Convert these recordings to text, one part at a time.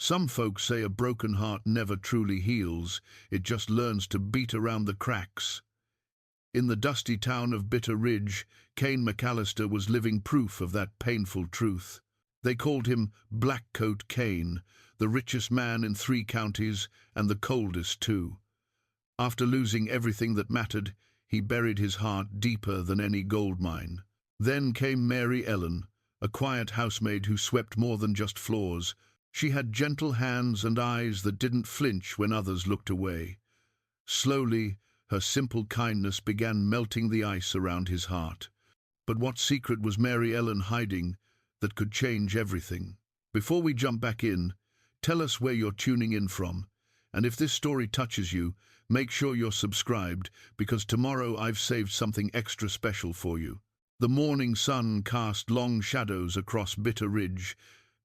Some folks say a broken heart never truly heals, it just learns to beat around the cracks. In the dusty town of Bitter Ridge, Cain McAlister was living proof of that painful truth. They called him Blackcoat Cain, the richest man in 3 counties and the coldest too. After losing everything that mattered, he buried his heart deeper than any gold mine. Then came Mary Ellen, a quiet housemaid who swept more than just floors. She had gentle hands and eyes that didn't flinch when others looked away. Slowly, her simple kindness began melting the ice around his heart. But what secret was Mary Ellen hiding that could change everything? Before we jump back in, tell us where you're tuning in from. And if this story touches you, make sure you're subscribed, because tomorrow I've saved something extra special for you. The morning sun cast long shadows across Bitter Ridge,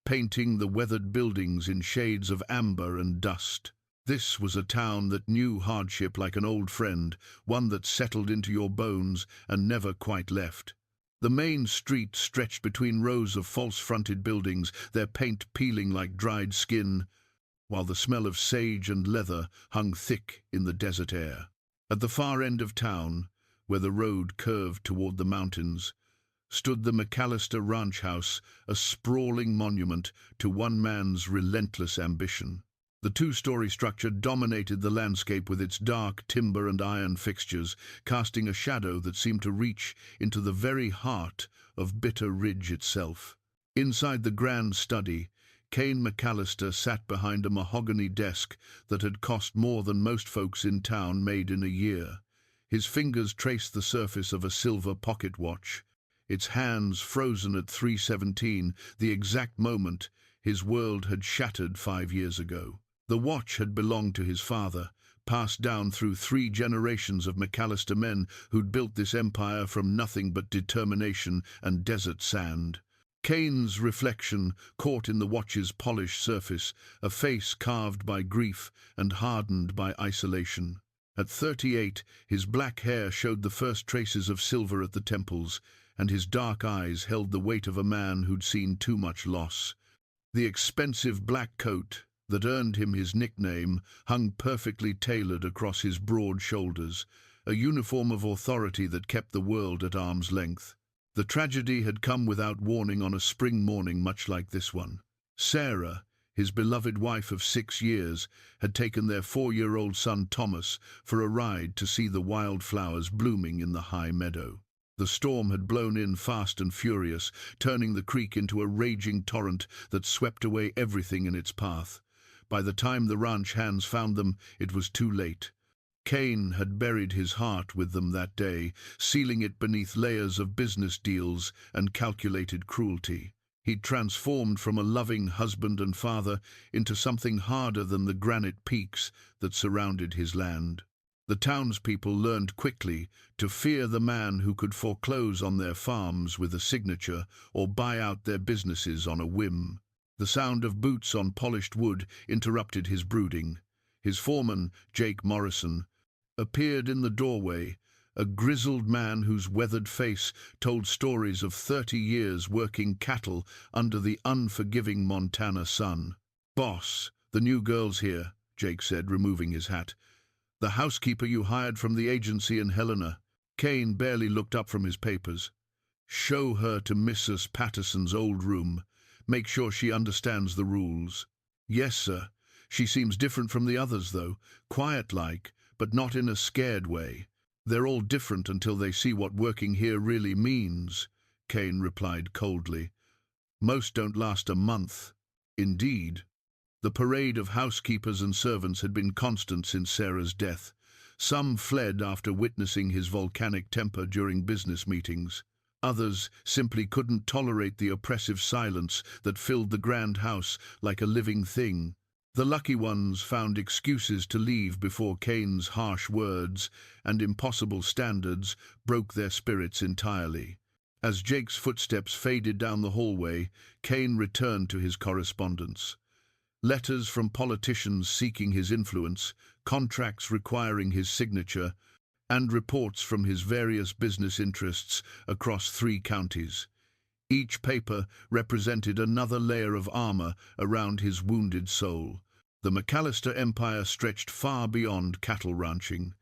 painting the weathered buildings in shades of amber and dust. This was a town that knew hardship like an old friend, one that settled into your bones and never quite left. The main street stretched between rows of false-fronted buildings, their paint peeling like dried skin, while the smell of sage and leather hung thick in the desert air. At the far end of town, where the road curved toward the mountains, stood the McAlister ranch house, a sprawling monument to one man's relentless ambition. The 2-story structure dominated the landscape with its dark timber and iron fixtures, casting a shadow that seemed to reach into the very heart of Bitter Ridge itself. Inside the grand study, Cain McAlister sat behind a mahogany desk that had cost more than most folks in town made in a year. His fingers traced the surface of a silver pocket watch, its hands frozen at 3:17, the exact moment his world had shattered 5 years ago. The watch had belonged to his father, passed down through 3 generations of McAlister men who'd built this empire from nothing but determination and desert sand. Cain's reflection caught in the watch's polished surface, a face carved by grief and hardened by isolation. At 38, his black hair showed the first traces of silver at the temples, and his dark eyes held the weight of a man who'd seen too much loss. The expensive black coat that earned him his nickname hung perfectly tailored across his broad shoulders, a uniform of authority that kept the world at arm's length. The tragedy had come without warning on a spring morning much like this one. Sarah, his beloved wife of 6 years, had taken their 4-year-old son Thomas for a ride to see the wildflowers blooming in the high meadow. The storm had blown in fast and furious, turning the creek into a raging torrent that swept away everything in its path. By the time the ranch hands found them, it was too late. Cain had buried his heart with them that day, sealing it beneath layers of business deals and calculated cruelty. He'd transformed from a loving husband and father into something harder than the granite peaks that surrounded his land. The townspeople learned quickly to fear the man who could foreclose on their farms with a signature or buy out their businesses on a whim. The sound of boots on polished wood interrupted his brooding. His foreman, Jake Morrison, appeared in the doorway, a grizzled man whose weathered face told stories of 30 years working cattle under the unforgiving Montana sun. "Boss, the new girl's here," Jake said, removing his hat. "The housekeeper you hired from the agency in Helena." Cain barely looked up from his papers. "Show her to Mrs. Patterson's old room. Make sure she understands the rules." "Yes, sir. She seems different from the others, though. Quiet-like, but not in a scared way." "They're all different until they see what working here really means," Cain replied coldly. "Most don't last a month." Indeed. The parade of housekeepers and servants had been constant since Sarah's death. Some fled after witnessing his volcanic temper during business meetings. Others simply couldn't tolerate the oppressive silence that filled the grand house like a living thing. The lucky ones found excuses to leave before Cain's harsh words and impossible standards broke their spirits entirely. As Jake's footsteps faded down the hallway, Cain returned to his correspondence. Letters from politicians seeking his influence, contracts requiring his signature, and reports from his various business interests across 3 counties. Each paper represented another layer of armor around his wounded soul. The McAlister empire stretched far beyond cattle ranching.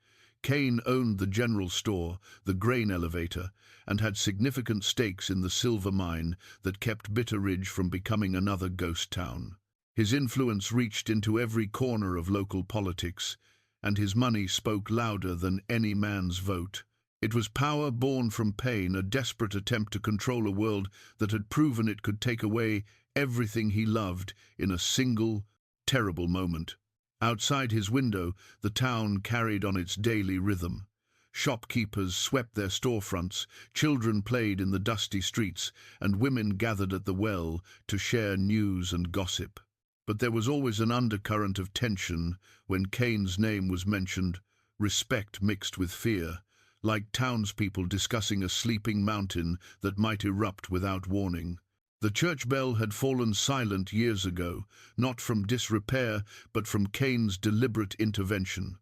Cain owned the general store, the grain elevator, and had significant stakes in the silver mine that kept Bitter Ridge from becoming another ghost town. His influence reached into every corner of local politics, and his money spoke louder than any man's vote. It was power born from pain, a desperate attempt to control a world that had proven it could take away everything he loved in a single, terrible moment. Outside his window, the town carried on its daily rhythm. Shopkeepers swept their storefronts, children played in the dusty streets, and women gathered at the well to share news and gossip. But there was always an undercurrent of tension when Cain's name was mentioned, respect mixed with fear, like townspeople discussing a sleeping mountain that might erupt without warning. The church bell had fallen silent years ago, not from disrepair, but from Cain's deliberate intervention.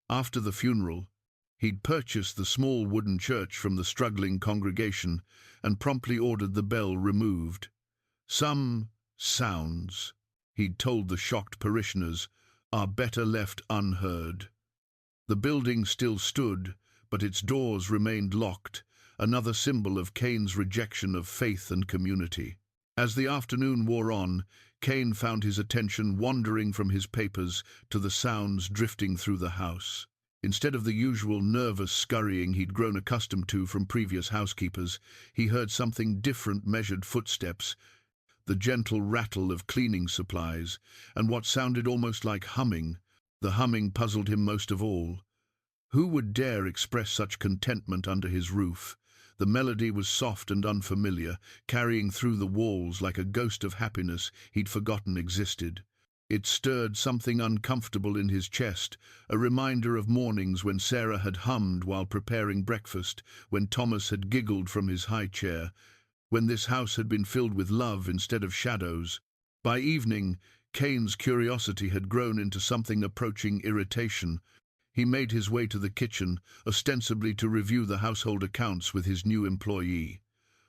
After the funeral, he'd purchased the small wooden church from the struggling congregation and promptly ordered the bell removed. Some sounds, he'd told the shocked parishioners, are better left unheard. The building still stood, but its doors remained locked, another symbol of Cain's rejection of faith and community. As the afternoon wore on, Cain found his attention wandering from his papers to the sounds drifting through the house. Instead of the usual nervous scurrying he'd grown accustomed to from previous housekeepers, he heard something different: measured footsteps, the gentle rattle of cleaning supplies, and what sounded almost like humming. The humming puzzled him most of all. Who would dare express such contentment under his roof? The melody was soft and unfamiliar, carrying through the walls like a ghost of happiness he'd forgotten existed. It stirred something uncomfortable in his chest, a reminder of mornings when Sarah had hummed while preparing breakfast, when Thomas had giggled from his high chair, when this house had been filled with love instead of shadows. By evening, Cain's curiosity had grown into something approaching irritation. He made his way to the kitchen, ostensibly to review the household accounts with his new employee.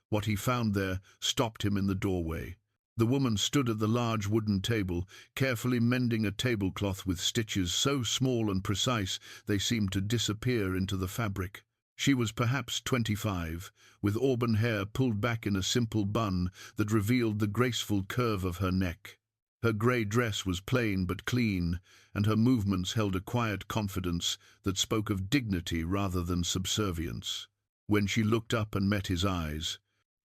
What he found there stopped him in the doorway. The woman stood at the large wooden table, carefully mending a tablecloth with stitches so small and precise they seemed to disappear into the fabric. She was perhaps 25, with auburn hair pulled back in a simple bun that revealed the graceful curve of her neck. Her grey dress was plain but clean, and her movements held a quiet confidence that spoke of dignity rather than subservience. When she looked up and met his eyes,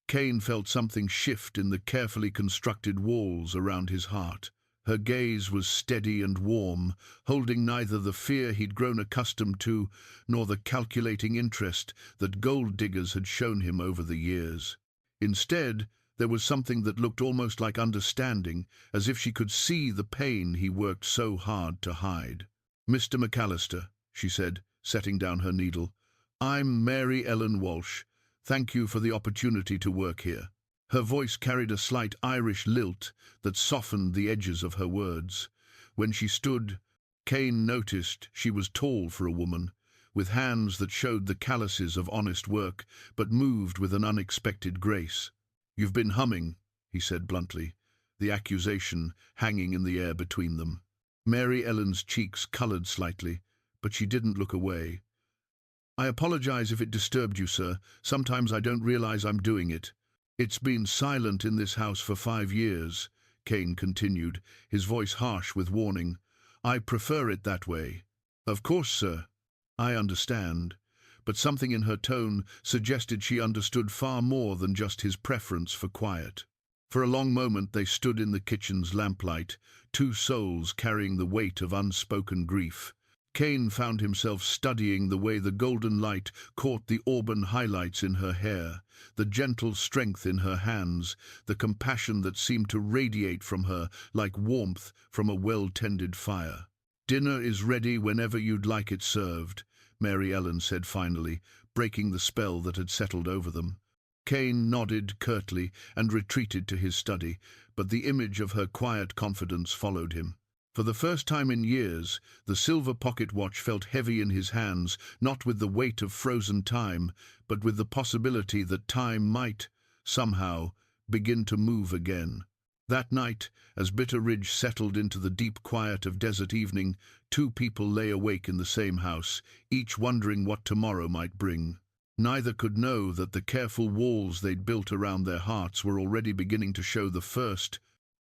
Cain felt something shift in the carefully constructed walls around his heart. Her gaze was steady and warm, holding neither the fear he'd grown accustomed to nor the calculating interest that gold diggers had shown him over the years. Instead, there was something that looked almost like understanding, as if she could see the pain he worked so hard to hide. "Mr. McAlister," she said, setting down her needle, "I'm Mary Ellen Walsh. Thank you for the opportunity to work here." Her voice carried a slight Irish lilt that softened the edges of her words. When she stood, Cain noticed she was tall for a woman, with hands that showed the calluses of honest work, but moved with an unexpected grace. "You've been humming," he said bluntly, the accusation hanging in the air between them. Mary Ellen's cheeks colored slightly, but she didn't look away. "I apologize if it disturbed you, sir. Sometimes I don't realize I'm doing it. It's been silent in this house for 5 years, Cain continued, his voice harsh with warning. "I prefer it that way." "Of course, sir. I understand." But something in her tone suggested she understood far more than just his preference for quiet. For a long moment they stood in the kitchen's lamplight, two souls carrying the weight of unspoken grief. Cain found himself studying the way the golden light caught the auburn highlights in her hair, the gentle strength in her hands, the compassion that seemed to radiate from her like warmth from a well-tended fire. "Dinner is ready whenever you'd like it served," Mary Ellen said finally, breaking the spell that had settled over them. Cain nodded curtly and retreated to his study, but the image of her quiet confidence followed him. For the first time in years, the silver pocket watch felt heavy in his hands, not with the weight of frozen time, but with the possibility that time might, somehow, begin to move again. That night, as Bitter Ridge settled into the deep quiet of desert evening, two people lay awake in the same house, each wondering what tomorrow might bring. Neither could know that the careful walls they'd built around their hearts were already beginning to show the first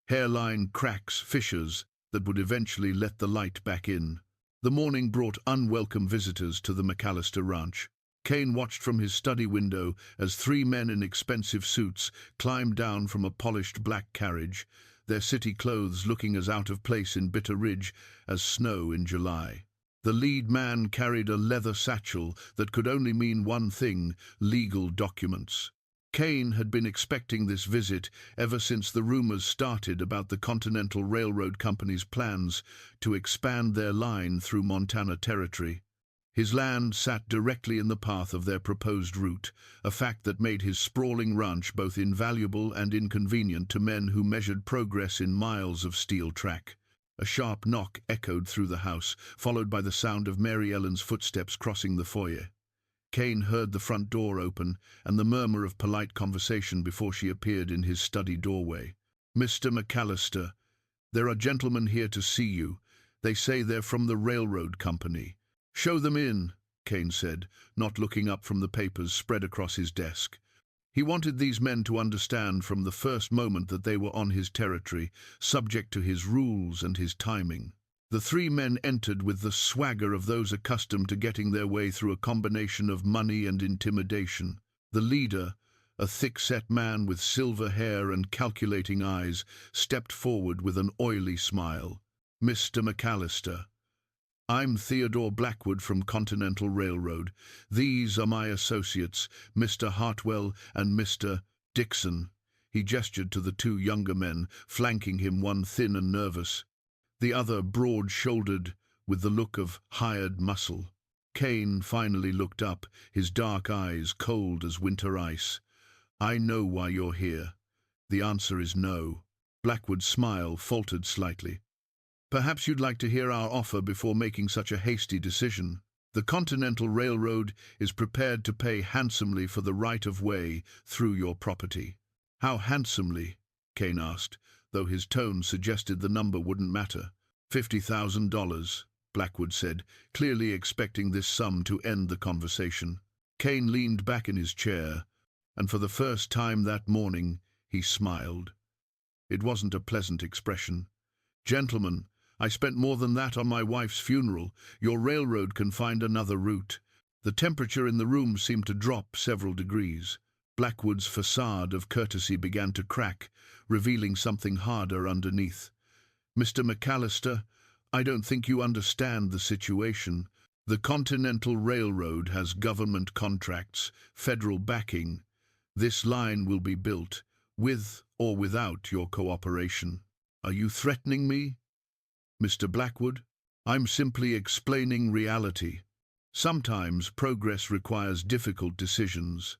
hairline cracks, fissures, that would eventually let the light back in. The morning brought unwelcome visitors to the McAlister ranch. Cain watched from his study window as three men in expensive suits climbed down from a polished black carriage, their city clothes looking as out of place in Bitter Ridge as snow in July. The lead man carried a leather satchel that could only mean one thing: legal documents. Cain had been expecting this visit ever since the rumors started about the Continental Railroad Company's plans to expand their line through Montana Territory. His land sat directly in the path of their proposed route, a fact that made his sprawling ranch both invaluable and inconvenient to men who measured progress in miles of steel track. A sharp knock echoed through the house, followed by the sound of Mary Ellen's footsteps crossing the foyer. Cain heard the front door open and the murmur of polite conversation before she appeared in his study doorway. "Mr. McAlister, there are gentlemen here to see you. They say they're from the railroad company." "Show them in," Cain said, not looking up from the papers spread across his desk. He wanted these men to understand from the first moment that they were on his territory, subject to his rules and his timing. The three men entered with the swagger of those accustomed to getting their way through a combination of money and intimidation. The leader, a thick-set man with silver hair and calculating eyes, stepped forward with an oily smile. "Mr. McAlister, I'm Theodore Blackwood from Continental Railroad. These are my associates, Mr. Hartwell and Mr. Dixon." He gestured to the two younger men, flanking him, one thin and nervous, the other broad-shouldered, with the look of hired muscle. Cain finally looked up, his dark eyes cold as winter ice. "I know why you're here." "The answer is no." Blackwood's smile faltered slightly. "Perhaps you'd like to hear our offer before making such a hasty decision. The Continental Railroad is prepared to pay handsomely for the right-of-way through your property." "How handsomely?" Cain asked, though his tone suggested the number wouldn't matter. $50,000, Blackwood said, clearly expecting this sum to end the conversation. Cain leaned back in his chair, and for the first time that morning he smiled. It wasn't a pleasant expression. "Gentlemen, I spent more than that on my wife's funeral. Your railroad can find another route." The temperature in the room seemed to drop several degrees. Blackwood's facade of courtesy began to crack, revealing something harder underneath. "Mr. McAlister, I don't think you understand the situation. The Continental Railroad has government contracts, federal backing. This line will be built, with or without your cooperation." "Are you threatening me?" "Mr. Blackwood, I'm simply explaining reality. Sometimes progress requires difficult decisions.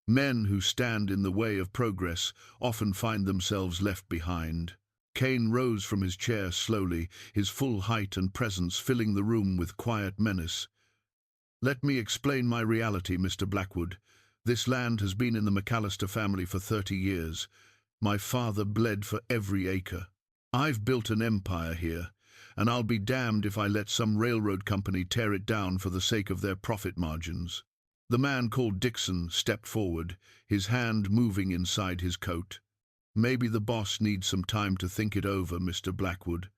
Men who stand in the way of progress often find themselves left behind." Cain rose from his chair slowly, his full height and presence filling the room with quiet menace. "Let me explain my reality, Mr. Blackwood. This land has been in the McAlister family for 30 years. My father bled for every acre. I've built an empire here, and I'll be damned if I let some railroad company tear it down for the sake of their profit margins." The man called Dixon stepped forward, his hand moving inside his coat. "Maybe the boss needs some time to think it over, Mr. Blackwood.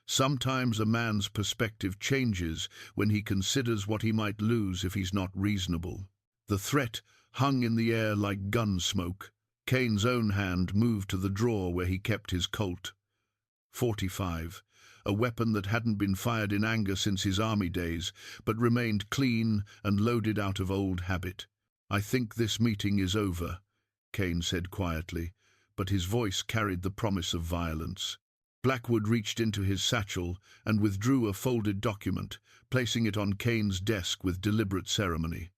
Sometimes a man's perspective changes when he considers what he might lose if he's not reasonable." The threat hung in the air like gun smoke. Cain's own hand moved to the drawer where he kept his Colt. .45, a weapon that hadn't been fired in anger since his army days, but remained clean and loaded out of old habit. "I think this meeting is over," Cain said quietly, but his voice carried the promise of violence. Blackwood reached into his satchel and withdrew a folded document, placing it on Cain's desk with deliberate ceremony.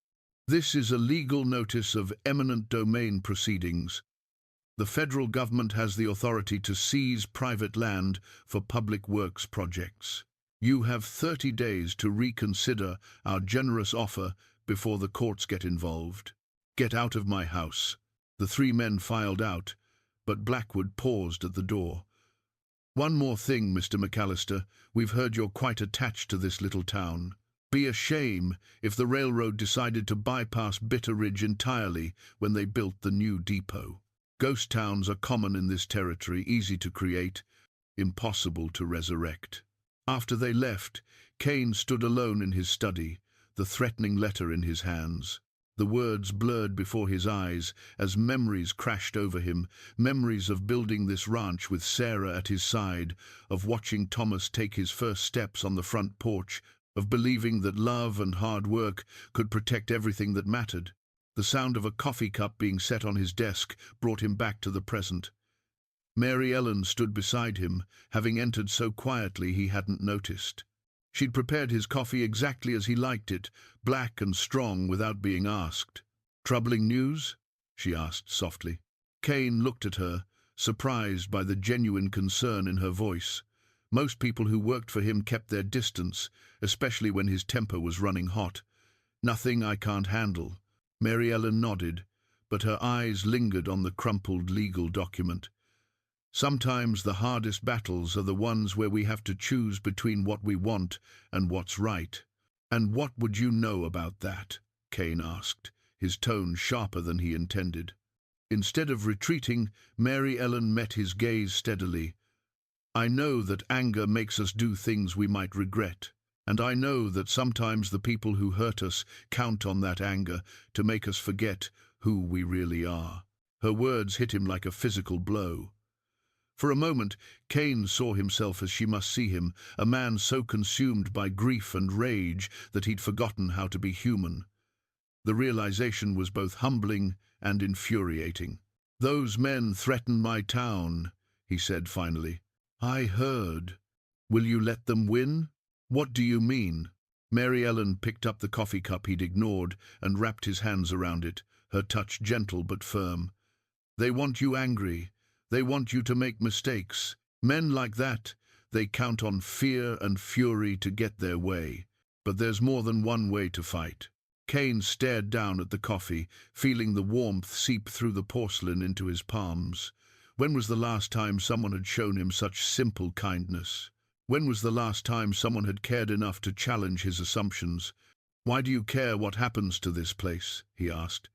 "This is a legal notice of eminent domain proceedings. The federal government has the authority to seize private land for public works projects. You have 30 days to reconsider our generous offer before the courts get involved. Get out of my house." The three men filed out, but Blackwood paused at the door. "One more thing, Mr. McAlister. We've heard you're quite attached to this little town. Be a shame if the railroad decided to bypass Bitter Ridge entirely when they built the new depot. Ghost towns are common in this territory, easy to create, impossible to resurrect." After they left, Cain stood alone in his study, the threatening letter in his hands. The words blurred before his eyes as memories crashed over him, memories of building this ranch with Sarah at his side, of watching Thomas take his first steps on the front porch, of believing that love and hard work could protect everything that mattered. The sound of a coffee cup being set on his desk brought him back to the present. Mary Ellen stood beside him, having entered so quietly he hadn't noticed. She'd prepared his coffee exactly as he liked it, black and strong without being asked. "Troubling news?" she asked softly. Cain looked at her, surprised by the genuine concern in her voice. Most people who worked for him kept their distance, especially when his temper was running hot. "Nothing I can't handle." Mary Ellen nodded, but her eyes lingered on the crumpled legal document. "Sometimes the hardest battles are the ones where we have to choose between what we want and what's right." "And what would you know about that?" Cain asked, his tone sharper than he intended. Instead of retreating, Mary Ellen met his gaze steadily. "I know that anger makes us do things we might regret, and I know that sometimes the people who hurt us count on that anger to make us forget who we really are." Her words hit him like a physical blow. For a moment, Cain saw himself as she must see him, a man so consumed by grief and rage that he'd forgotten how to be human. The realization was both humbling and infuriating. "Those men threaten my town," he said finally. "I heard. Will you let them win?" "What do you mean?" Mary Ellen picked up the coffee cup he'd ignored and wrapped his hands around it, her touch gentle but firm. "They want you angry. They want you to make mistakes. Men like that, they count on fear and fury to get their way. But there's more than one way to fight." Cain stared down at the coffee, feeling the warmth seep through the porcelain into his palms. When was the last time someone had shown him such simple kindness? When was the last time someone had cared enough to challenge his assumptions? "Why do you care what happens to this place?" he asked.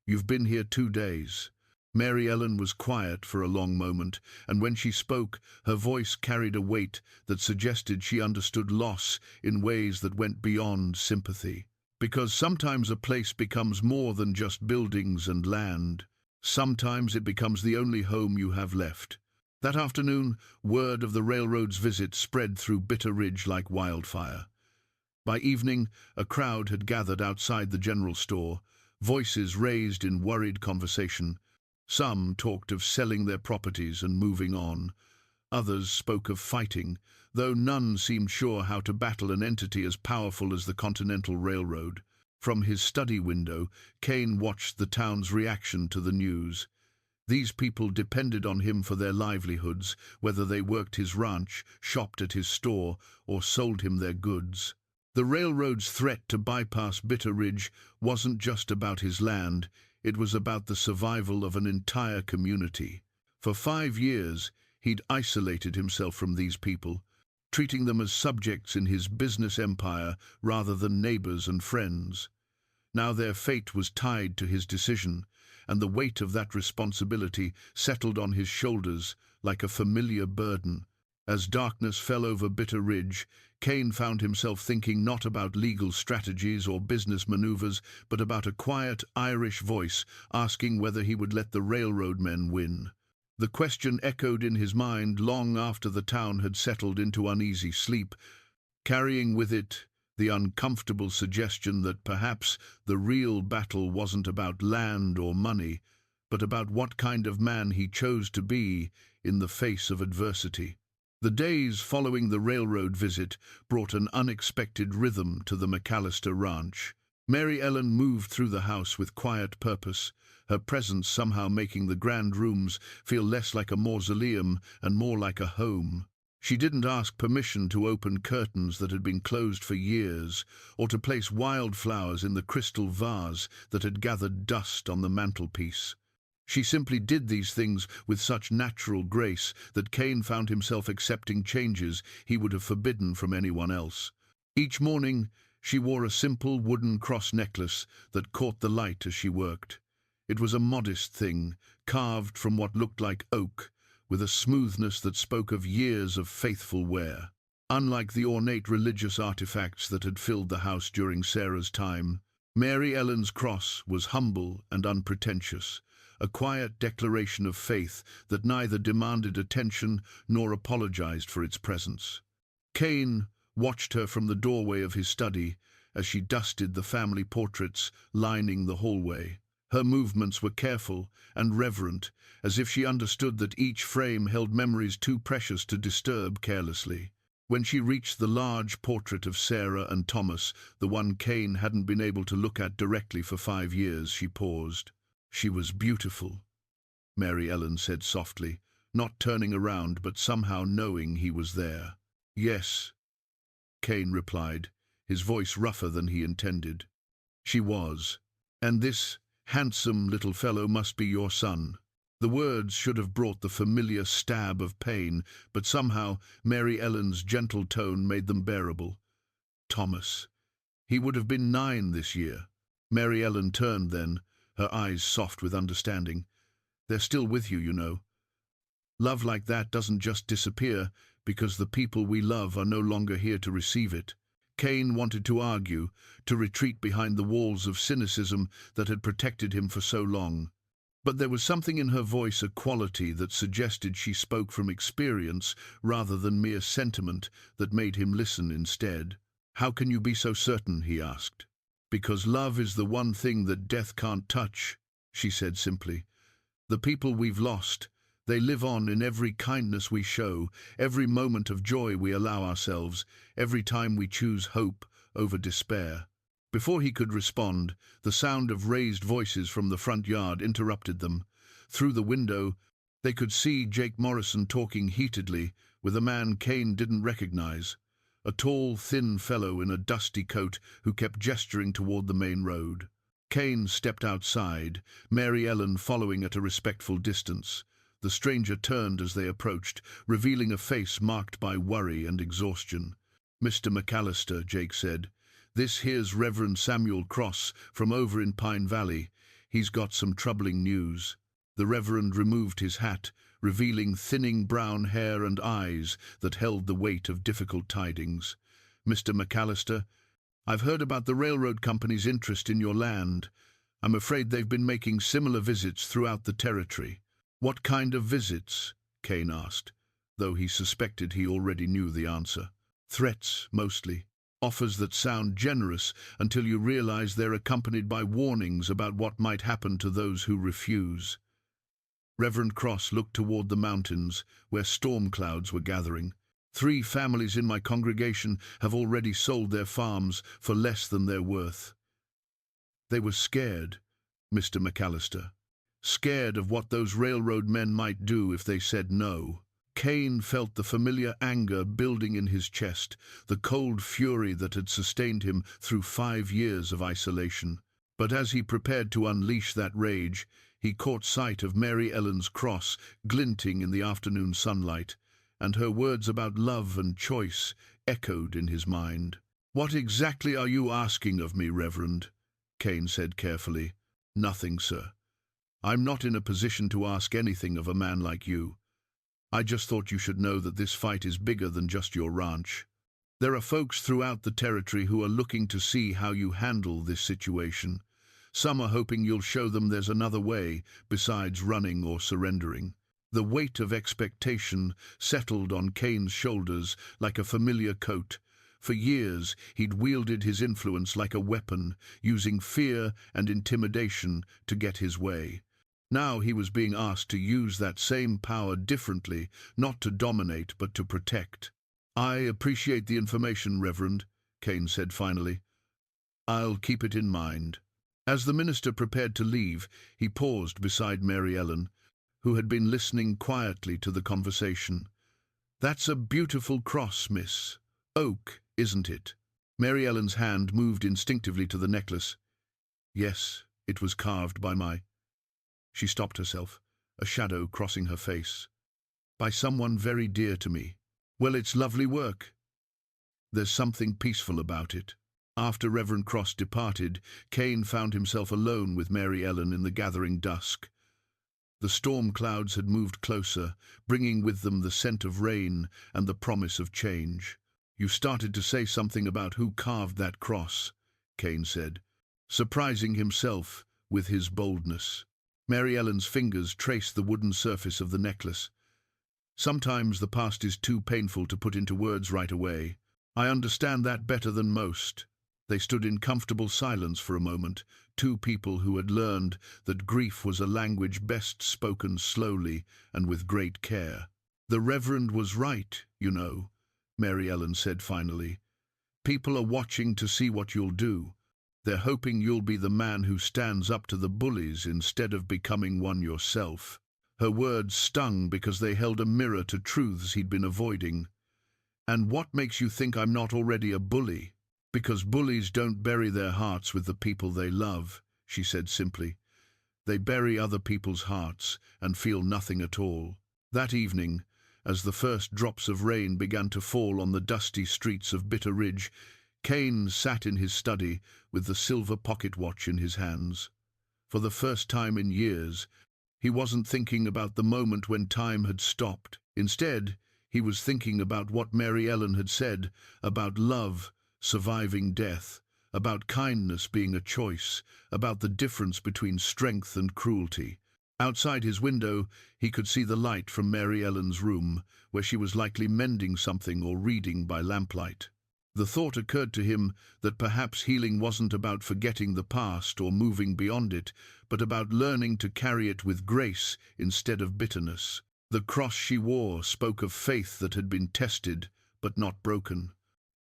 "You've been here 2 days." Mary Ellen was quiet for a long moment, and when she spoke, her voice carried a weight that suggested she understood loss in ways that went beyond sympathy. "Because sometimes a place becomes more than just buildings and land. Sometimes it becomes the only home you have left." That afternoon, word of the railroad's visit spread through Bitter Ridge like wildfire. By evening, a crowd had gathered outside the general store, voices raised in worried conversation. Some talked of selling their properties and moving on. Others spoke of fighting, though none seemed sure how to battle an entity as powerful as the Continental Railroad. From his study window, Cain watched the town's reaction to the news. These people depended on him for their livelihoods, whether they worked his ranch, shopped at his store, or sold him their goods. The railroad's threat to bypass Bitter Ridge wasn't just about his land. It was about the survival of an entire community. For 5 years, he'd isolated himself from these people, treating them as subjects in his business empire rather than neighbors and friends. Now their fate was tied to his decision, and the weight of that responsibility settled on his shoulders like a familiar burden. As darkness fell over Bitter Ridge, Cain found himself thinking not about legal strategies or business maneuvers, but about a quiet Irish voice asking whether he would let the railroad men win. The question echoed in his mind long after the town had settled into uneasy sleep, carrying with it the uncomfortable suggestion that perhaps the real battle wasn't about land or money, but about what kind of man he chose to be in the face of adversity. The days following the railroad visit brought an unexpected rhythm to the McAlister ranch. Mary Ellen moved through the house with quiet purpose, her presence somehow making the grand rooms feel less like a mausoleum and more like a home. She didn't ask permission to open curtains that had been closed for years, or to place wildflowers in the crystal vase that had gathered dust on the mantelpiece. She simply did these things with such natural grace that Cain found himself accepting changes he would have forbidden from anyone else. Each morning, she wore a simple wooden cross necklace that caught the light as she worked. It was a modest thing, carved from what looked like oak, with a smoothness that spoke of years of faithful wear. Unlike the ornate religious artifacts that had filled the house during Sarah's time, Mary Ellen's cross was humble and unpretentious, a quiet declaration of faith that neither demanded attention nor apologized for its presence. Cain watched her from the doorway of his study as she dusted the family portraits lining the hallway. Her movements were careful and reverent, as if she understood that each frame held memories too precious to disturb carelessly. When she reached the large portrait of Sarah and Thomas, the one Cain hadn't been able to look at directly for 5 years, she paused. "She was beautiful," Mary Ellen said softly, not turning around but somehow knowing he was there. "Yes," Cain replied, his voice rougher than he intended. "She was. And this handsome little fellow must be your son." The words should have brought the familiar stab of pain, but somehow Mary Ellen's gentle tone made them bearable. "Thomas. He would have been 9 this year." Mary Ellen turned then, her eyes soft with understanding. "They're still with you, you know. Love like that doesn't just disappear because the people we love are no longer here to receive it." Cain wanted to argue, to retreat behind the walls of cynicism that had protected him for so long. But there was something in her voice, a quality that suggested she spoke from experience rather than mere sentiment, that made him listen instead. "How can you be so certain?" he asked. "Because love is the one thing that death can't touch," she said simply. "The people we've lost, they live on in every kindness we show, every moment of joy we allow ourselves, every time we choose hope over despair." Before he could respond, the sound of raised voices from the front yard interrupted them. Through the window, they could see Jake Morrison talking heatedly with a man Cain didn't recognize, a tall, thin fellow in a dusty coat who kept gesturing toward the main road. Cain stepped outside, Mary Ellen following at a respectful distance. The stranger turned as they approached, revealing a face marked by worry and exhaustion. "Mr. McAlister," Jake said, "this here's Reverend Samuel Cross from over in Pine Valley. He's got some troubling news." The Reverend removed his hat, revealing thinning brown hair and eyes that held the weight of difficult tidings. "Mr. McAlister, I've heard about the railroad company's interest in your land. I'm afraid they've been making similar visits throughout the territory." "What kind of visits?" Cain asked, though he suspected he already knew the answer. "Threats, mostly. Offers that sound generous until you realize they're accompanied by warnings about what might happen to those who refuse." Reverend Cross looked toward the mountains, where storm clouds were gathering. "3 families in my congregation have already sold their farms for less than they're worth." "They were scared, Mr. McAlister. Scared of what those railroad men might do if they said no." Cain felt the familiar anger building in his chest, the cold fury that had sustained him through 5 years of isolation. But as he prepared to unleash that rage, he caught sight of Mary Ellen's cross glinting in the afternoon sunlight, and her words about love and choice echoed in his mind. "What exactly are you asking of me, Reverend?" Cain said carefully. "Nothing, sir. I'm not in a position to ask anything of a man like you. I just thought you should know that this fight is bigger than just your ranch. There are folks throughout the territory who are looking to see how you handle this situation. Some are hoping you'll show them there's another way besides running or surrendering." The weight of expectation settled on Cain's shoulders like a familiar coat. For years he'd wielded his influence like a weapon, using fear and intimidation to get his way. Now he was being asked to use that same power differently, not to dominate but to protect. "I appreciate the information, Reverend," Cain said finally. "I'll keep it in mind." As the minister prepared to leave, he paused beside Mary Ellen, who had been listening quietly to the conversation. "That's a beautiful cross, miss. Oak, isn't it?" Mary Ellen's hand moved instinctively to the necklace. "Yes, it was carved by my..." She stopped herself, a shadow crossing her face. By someone very dear to me. Well, it's lovely work. There's something peaceful about it. After Reverend Cross departed, Cain found himself alone with Mary Ellen in the gathering dusk. The storm clouds had moved closer, bringing with them the scent of rain and the promise of change. You started to say something about who carved that cross, Cain said, surprising himself with his boldness. Mary Ellen's fingers traced the wooden surface of the necklace. Sometimes the past is too painful to put into words right away. I understand that better than most. They stood in comfortable silence for a moment, two people who had learned that grief was a language best spoken slowly and with great care. The Reverend was right, you know, Mary Ellen said finally. People are watching to see what you'll do. They're hoping you'll be the man who stands up to the bullies instead of becoming one yourself. Her words stung because they held a mirror to truths he'd been avoiding. And what makes you think I'm not already a bully? Because bullies don't bury their hearts with the people they love, she said simply. They bury other people's hearts and feel nothing at all. That evening, as the first drops of rain began to fall on the dusty streets of Bitter Ridge, Cain sat in his study with the silver pocket watch in his hands. For the first time in years, he wasn't thinking about the moment when time had stopped. Instead, he was thinking about what Mary Ellen had said about love surviving death, about kindness being a choice, about the difference between strength and cruelty. Outside his window, he could see the light from Mary Ellen's room, where she was likely mending something or reading by lamplight. The thought occurred to him that perhaps healing wasn't about forgetting the past or moving beyond it, but about learning to carry it with grace instead of bitterness. The cross she wore spoke of faith that had been tested but not broken.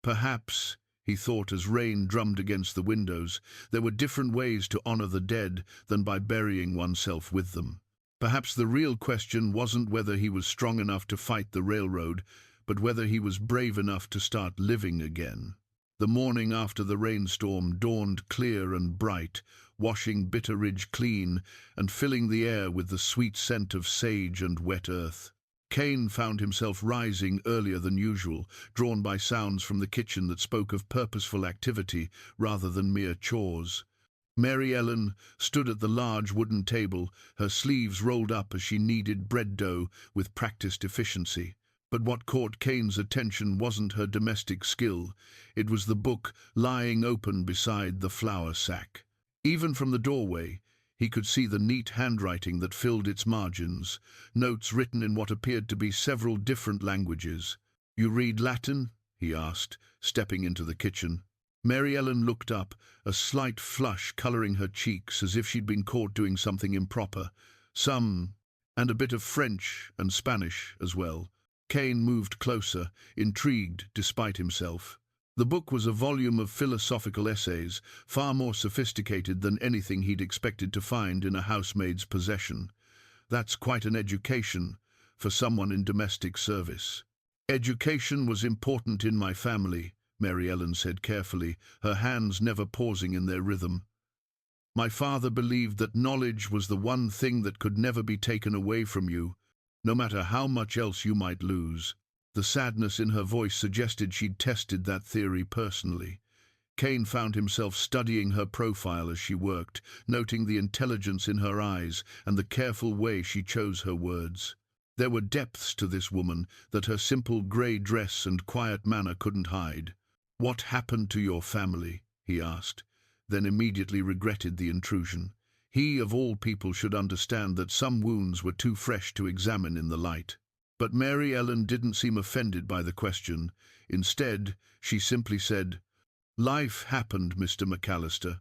Perhaps, he thought as rain drummed against the windows, there were different ways to honor the dead than by burying oneself with them. Perhaps the real question wasn't whether he was strong enough to fight the railroad, but whether he was brave enough to start living again. The morning after the rainstorm dawned clear and bright, washing Bitter Ridge clean and filling the air with the sweet scent of sage and wet earth. Cain found himself rising earlier than usual, drawn by sounds from the kitchen that spoke of purposeful activity rather than mere chores. Mary Ellen stood at the large wooden table, her sleeves rolled up as she kneaded bread dough with practiced efficiency. But what caught Cain's attention wasn't her domestic skill. It was the book lying open beside the flour sack. Even from the doorway, he could see the neat handwriting that filled its margins, notes written in what appeared to be several different languages. "You read Latin?" he asked, stepping into the kitchen. Mary Ellen looked up, a slight flush colouring her cheeks as if she'd been caught doing something improper. And a bit of French and Spanish as well. Cain moved closer, intrigued despite himself. The book was a volume of philosophical essays, far more sophisticated than anything he'd expected to find in a housemaid's possession. That's quite an education for someone in domestic service. Education was important in my family, Mary Ellen said carefully, her hands never pausing in their rhythm. My father believed that knowledge was the one thing that could never be taken away from you, no matter how much else you might lose. The sadness in her voice suggested she'd tested that theory personally. Cain found himself studying her profile as she worked, noting the intelligence in her eyes and the careful way she chose her words. There were depths to this woman that her simple grey dress and quiet manner couldn't hide. "What happened to your family?" he asked, then immediately regretted the intrusion. He, of all people, should understand that some wounds were too fresh to examine in the light. But Mary Ellen didn't seem offended by the question. Instead, she simply said, "Life happened, Mr. McAlister,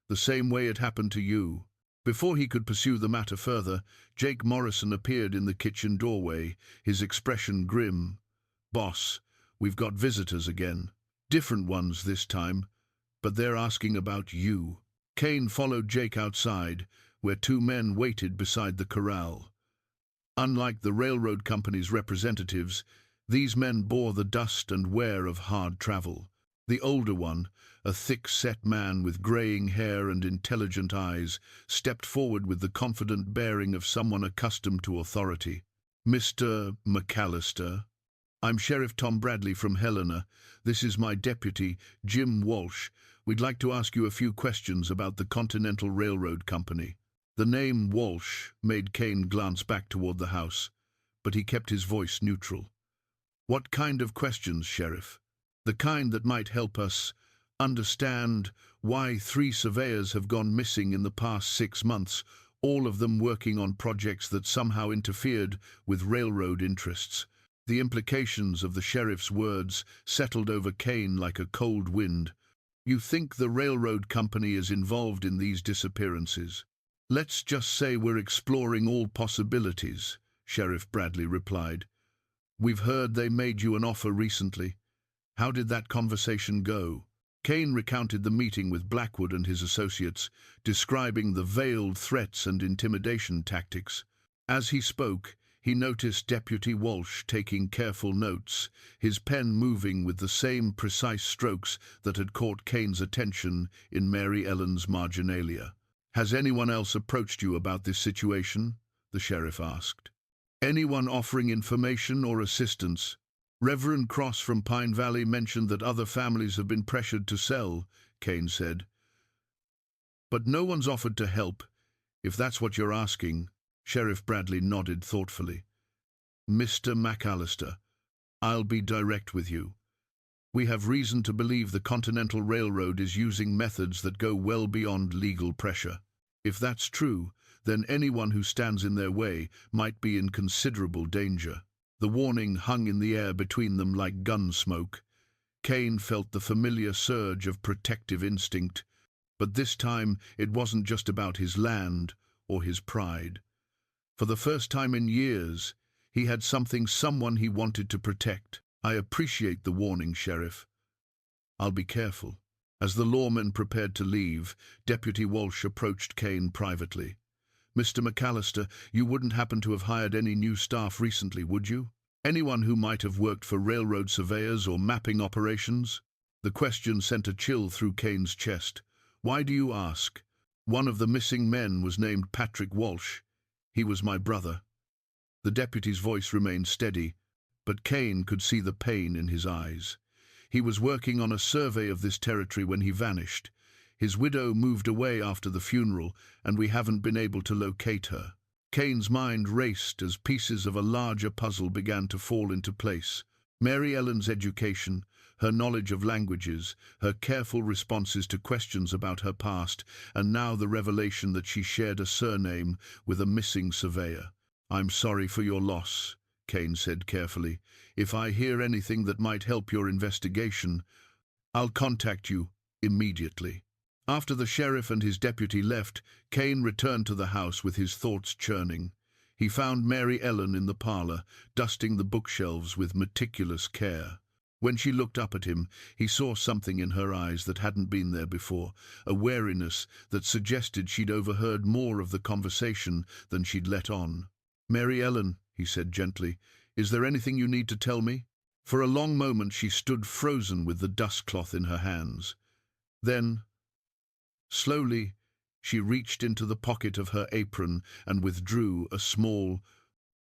the same way it happened to you." Before he could pursue the matter further, Jake Morrison appeared in the kitchen doorway, his expression grim. "Boss, we've got visitors again. Different ones this time, but they're asking about you." Cain followed Jake outside, where two men waited beside the corral. Unlike the railroad company's representatives, these men bore the dust and wear of hard travel. The older one, a thick-set man with greying hair and intelligent eyes, stepped forward with the confident bearing of someone accustomed to authority. "Mr. McAlister, I'm Sheriff Tom Bradley from Helena. This is my deputy, Jim Walsh. We'd like to ask you a few questions about the Continental Railroad Company." The name Walsh made Cain glance back toward the house, but he kept his voice neutral. "What kind of questions, Sheriff?" "The kind that might help us understand why 3 surveyors have gone missing in the past 6 months, all of them working on projects that somehow interfered with railroad interests." The implications of the sheriff's words settled over Cain like a cold wind. "You think the railroad company is involved in these disappearances?" "Let's just say we're exploring all possibilities," Sheriff Bradley replied. "We've heard they made you an offer recently. How did that conversation go?" Cain recounted the meeting with Blackwood and his associates, describing the veiled threats and intimidation tactics. As he spoke, he noticed Deputy Walsh taking careful notes, his pen moving with the same precise strokes that had caught Cain's attention in Mary Ellen's marginalia. "Has anyone else approached you about this situation?" the sheriff asked. "Anyone offering information or assistance? Reverend Cross from Pine Valley mentioned that other families have been pressured to sell," Cain said. "But no one's offered to help, if that's what you're asking." Sheriff Bradley nodded thoughtfully. "Mr. McAlister, I'll be direct with you. We have reason to believe the Continental Railroad is using methods that go well beyond legal pressure. If that's true, then anyone who stands in their way might be in considerable danger." The warning hung in the air between them like gun smoke. Cain felt the familiar surge of protective instinct, but this time it wasn't just about his land or his pride. For the first time in years, he had someone he wanted to protect. "I appreciate the warning, Sheriff. I'll be careful." As the lawmen prepared to leave, Deputy Walsh approached Cain privately. "Mr. McAlister, you wouldn't happen to have hired any new staff recently, would you? Anyone who might have worked for railroad surveyors or mapping operations?" The question sent a chill through Cain's chest. "Why do you ask?" "One of the missing men was named Patrick Walsh. He was my brother." The deputy's voice remained steady, but Cain could see the pain in his eyes. He was working on a survey of this territory when he vanished. His widow moved away after the funeral, and we haven't been able to locate her. Cain's mind raced as pieces of a larger puzzle began to fall into place. Mary Ellen's education, her knowledge of languages, her careful responses to questions about her past, and now the revelation that she shared a surname with a missing surveyor. "I'm sorry for your loss," Cain said carefully. "If I hear anything that might help your investigation, I'll contact you immediately." After the sheriff and his deputy left, Cain returned to the house with his thoughts churning. He found Mary Ellen in the parlor, dusting the bookshelves with meticulous care. When she looked up at him, he saw something in her eyes that hadn't been there before, a wariness that suggested she'd overheard more of the conversation than she'd let on. "Mary Ellen," he said gently, "is there anything you need to tell me?" For a long moment she stood frozen with the dustcloth in her hands. Then, slowly, she reached into the pocket of her apron and withdrew a small,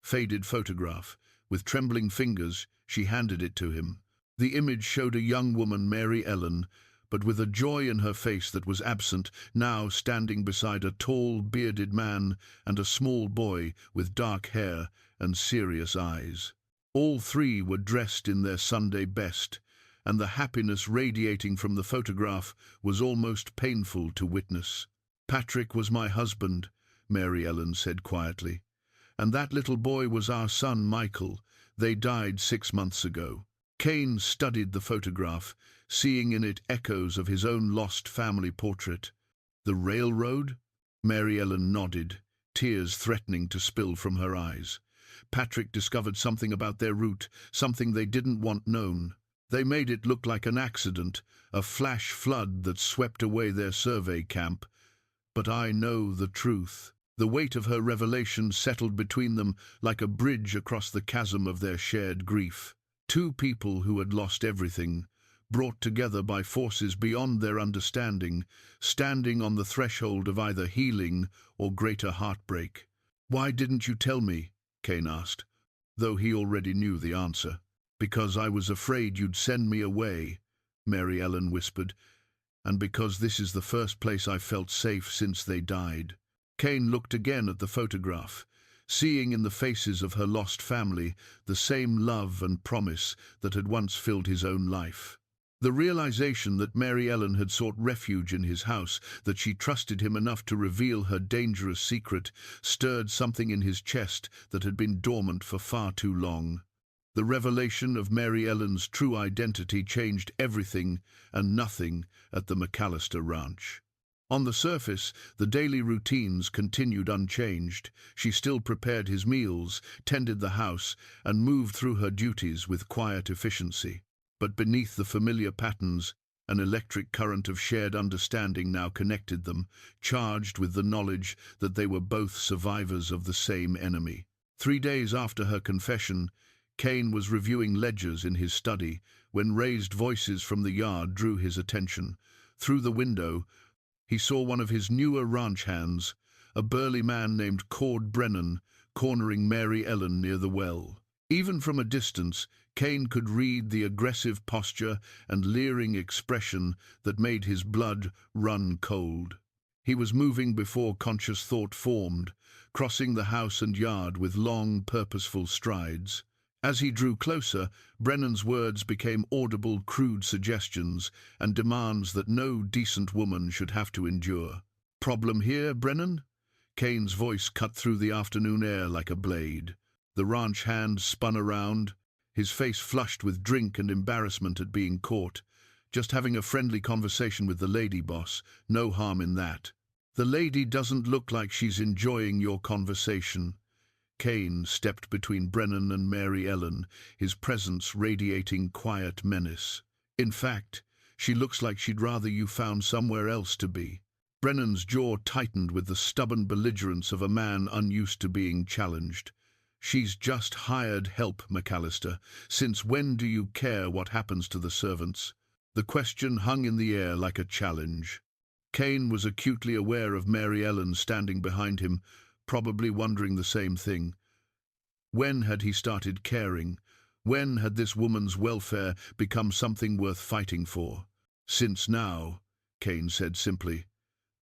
faded photograph. With trembling fingers, she handed it to him. The image showed a young woman, Mary Ellen, but with a joy in her face that was absent, now standing beside a tall, bearded man and a small boy with dark hair and serious eyes. All 3 were dressed in their Sunday best, and the happiness radiating from the photograph was almost painful to witness. "Patrick was my husband," Mary Ellen said quietly. "And that little boy was our son, Michael. They died 6 months ago." Cain studied the photograph, seeing in it echoes of his own lost family portrait. "The railroad?" Mary Ellen nodded, tears threatening to spill from her eyes. "Patrick discovered something about their route, something they didn't want known. They made it look like an accident, a flash flood that swept away their survey camp. But I know the truth." The weight of her revelation settled between them like a bridge across the chasm of their shared grief. 2 people who had lost everything, brought together by forces beyond their understanding, standing on the threshold of either healing or greater heartbreak. "Why didn't you tell me?" Cain asked, though he already knew the answer. "Because I was afraid you'd send me away," Mary Ellen whispered, "and because this is the first place I've felt safe since they died." Cain looked again at the photograph, seeing in the faces of her lost family the same love and promise that had once filled his own life. The realization that Mary Ellen had sought refuge in his house, that she trusted him enough to reveal her dangerous secret, stirred something in his chest that had been dormant for far too long. The revelation of Mary Ellen's true identity changed everything and nothing at the McAlister ranch. On the surface, the daily routines continued unchanged. She still prepared his meals, tended the house, and moved through her duties with quiet efficiency. But beneath the familiar patterns, an electric current of shared understanding now connected them, charged with the knowledge that they were both survivors of the same enemy. 3 days after her confession, Cain was reviewing ledgers in his study when raised voices from the yard drew his attention. Through the window, he saw one of his newer ranch hands, a burly man named Cord Brennan, cornering Mary Ellen near the well. Even from a distance, Cain could read the aggressive posture and leering expression that made his blood run cold. He was moving before conscious thought formed, crossing the house and yard with long, purposeful strides. As he drew closer, Brennan's words became audible, crude suggestions and demands that no decent woman should have to endure. "Problem here, Brennan?" Cain's voice cut through the afternoon air like a blade. The ranch hand spun around, his face flushed with drink and embarrassment at being caught. "Just having a friendly conversation with the lady, boss. No harm in that." "The lady doesn't look like she's enjoying your conversation." Cain stepped between Brennan and Mary Ellen, his presence radiating quiet menace. "In fact, she looks like she'd rather you found somewhere else to be." Brennan's jaw tightened with the stubborn belligerence of a man unused to being challenged. "She's just hired help, McAlister. Since when do you care what happens to the servants?" The question hung in the air like a challenge. Cain was acutely aware of Mary Ellen standing behind him, probably wondering the same thing. When had he started caring? When had this woman's welfare become something worth fighting for? "Since now," Cain said simply.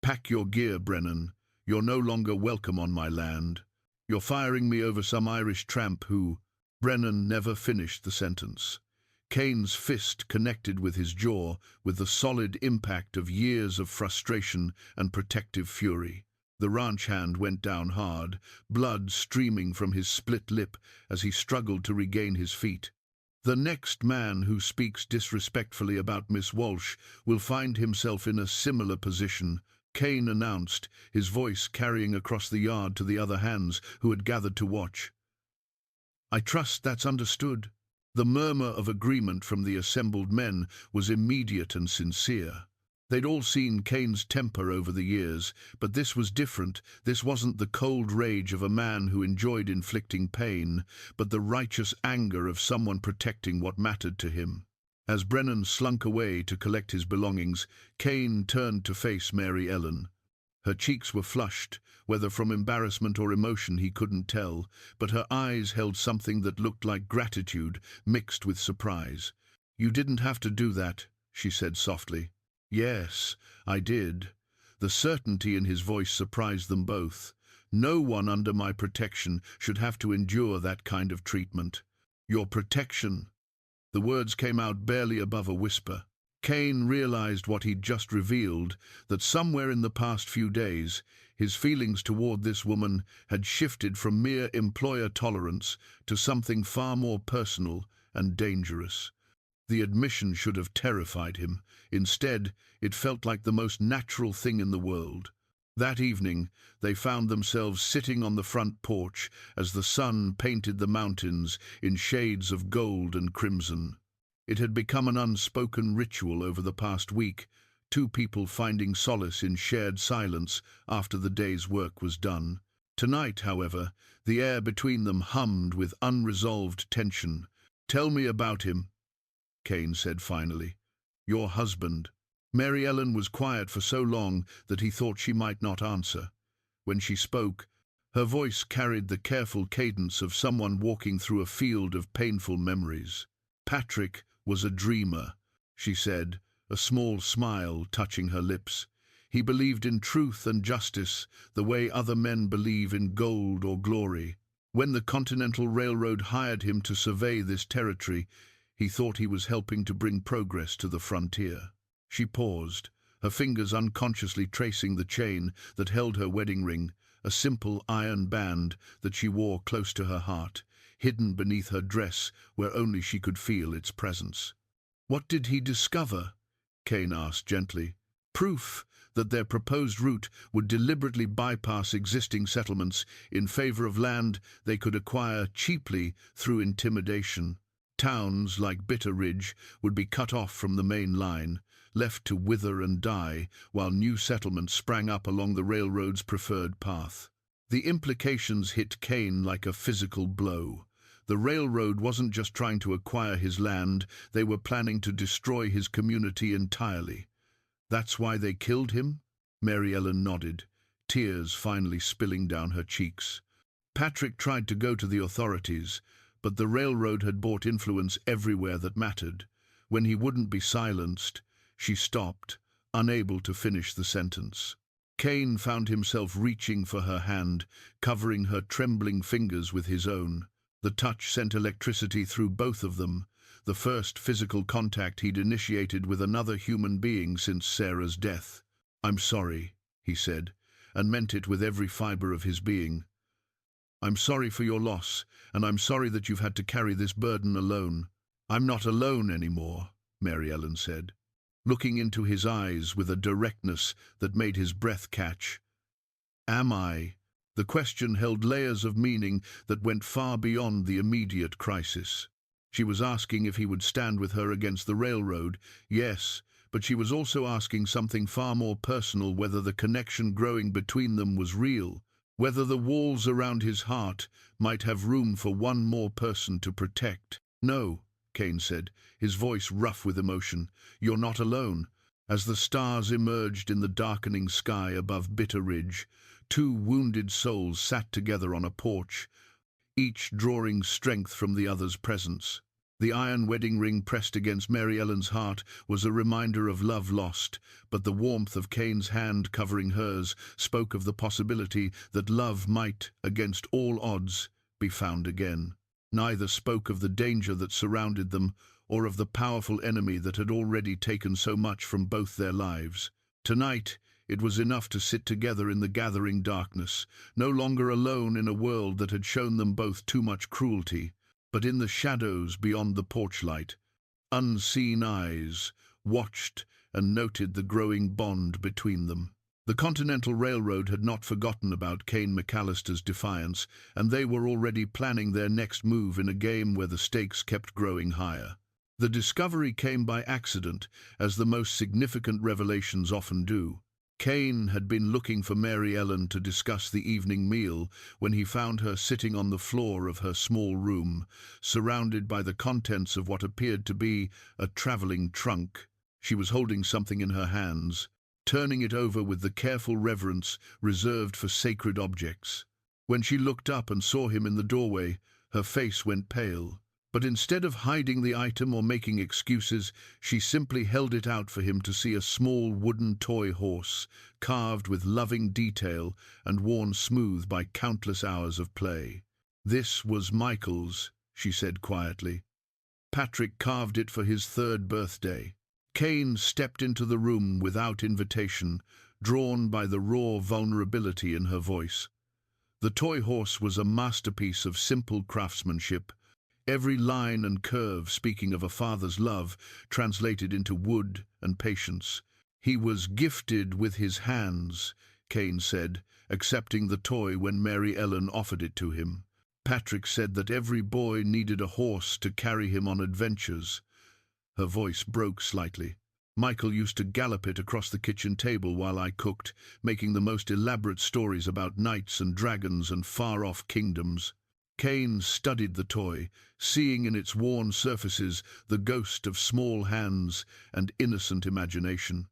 "Pack your gear, Brennan. You're no longer welcome on my land. You're firing me over some Irish tramp who—" Brennan never finished the sentence. Cain's fist connected with his jaw with the solid impact of years of frustration and protective fury. The ranch hand went down hard, blood streaming from his split lip as he struggled to regain his feet. "The next man who speaks disrespectfully about Miss Walsh will find himself in a similar position," Cain announced, his voice carrying across the yard to the other hands who had gathered to watch. "I trust that's understood." The murmur of agreement from the assembled men was immediate and sincere. They'd all seen Cain's temper over the years, but this was different. This wasn't the cold rage of a man who enjoyed inflicting pain, but the righteous anger of someone protecting what mattered to him. As Brennan slunk away to collect his belongings, Cain turned to face Mary Ellen. Her cheeks were flushed, whether from embarrassment or emotion he couldn't tell, but her eyes held something that looked like gratitude mixed with surprise. "You didn't have to do that," she said softly. "Yes, I did." The certainty in his voice surprised them both. "No one under my protection should have to endure that kind of treatment." "Your protection?" The words came out barely above a whisper. Cain realized what he'd just revealed, that somewhere in the past few days, his feelings toward this woman had shifted from mere employer tolerance to something far more personal and dangerous. The admission should have terrified him. Instead, it felt like the most natural thing in the world. That evening, they found themselves sitting on the front porch as the sun painted the mountains in shades of gold and crimson. It had become an unspoken ritual over the past week, two people finding solace in shared silence after the day's work was done. Tonight, however, the air between them hummed with unresolved tension. "Tell me about him," Cain said finally. Your husband." Mary Ellen was quiet for so long that he thought she might not answer. When she spoke, her voice carried the careful cadence of someone walking through a field of painful memories. "Patrick was a dreamer," she said, a small smile touching her lips. "He believed in truth and justice the way other men believe in gold or glory. When the Continental Railroad hired him to survey this territory, he thought he was helping to bring progress to the frontier." She paused, her fingers unconsciously tracing the chain that held her wedding ring, a simple iron band that she wore close to her heart, hidden beneath her dress where only she could feel its presence. "What did he discover?" Cain asked gently. "Proof that their proposed route would deliberately bypass existing settlements in favor of land they could acquire cheaply through intimidation. Towns like Bitter Ridge would be cut off from the main line, left to wither and die, while new settlements sprang up along the railroad's preferred path. The implications hit Cain like a physical blow. The railroad wasn't just trying to acquire his land, they were planning to destroy his community entirely. "That's why they killed him?" Mary Ellen nodded, tears finally spilling down her cheeks. "Patrick tried to go to the authorities, but the railroad had bought influence everywhere that mattered. When he wouldn't be silenced," she stopped, unable to finish the sentence. Cain found himself reaching for her hand, covering her trembling fingers with his own. The touch sent electricity through both of them, the first physical contact he'd initiated with another human being since Sarah's death. "I'm sorry," he said, and meant it with every fiber of his being. "I'm sorry for your loss, and I'm sorry that you've had to carry this burden alone." "I'm not alone anymore," Mary Ellen said, looking into his eyes with a directness that made his breath catch. "Am I?" The question held layers of meaning that went far beyond the immediate crisis. She was asking if he would stand with her against the railroad, yes, but she was also asking something far more personal, whether the connection growing between them was real, whether the walls around his heart might have room for one more person to protect. "No," Cain said, his voice rough with emotion. "You're not alone." As the stars emerged in the darkening sky above Bitter Ridge, two wounded souls sat together on a porch, each drawing strength from the other's presence. The iron wedding ring pressed against Mary Ellen's heart was a reminder of love lost, but the warmth of Cain's hand covering hers spoke of the possibility that love might, against all odds, be found again. Neither spoke of the danger that surrounded them or of the powerful enemy that had already taken so much from both their lives. Tonight, it was enough to sit together in the gathering darkness, no longer alone in a world that had shown them both too much cruelty, but in the shadows beyond the porchlight. Unseen eyes watched and noted the growing bond between them. The Continental Railroad had not forgotten about Cain McAlister's defiance, and they were already planning their next move in a game where the stakes kept growing higher. The discovery came by accident, as the most significant revelations often do. Cain had been looking for Mary Ellen to discuss the evening meal when he found her sitting on the floor of her small room, surrounded by the contents of what appeared to be a traveling trunk. She was holding something in her hands, turning it over with the careful reverence reserved for sacred objects. When she looked up and saw him in the doorway, her face went pale. But instead of hiding the item or making excuses, she simply held it out for him to see, a small wooden toy horse, carved with loving detail and worn smooth by countless hours of play. "This was Michael's," she said quietly. "Patrick carved it for his 3rd birthday." Cain stepped into the room without invitation, drawn by the raw vulnerability in her voice. The toy horse was a masterpiece of simple craftsmanship, every line and curve speaking of a father's love translated into wood and patience. "He was gifted with his hands," Cain said, accepting the toy when Mary Ellen offered it to him. "Patrick said that every boy needed a horse to carry him on adventures." Her voice broke slightly. "Michael used to gallop it across the kitchen table while I cooked, making the most elaborate stories about knights and dragons and far-off kingdoms." Cain studied the toy, seeing in its worn surfaces the ghost of small hands and innocent imagination.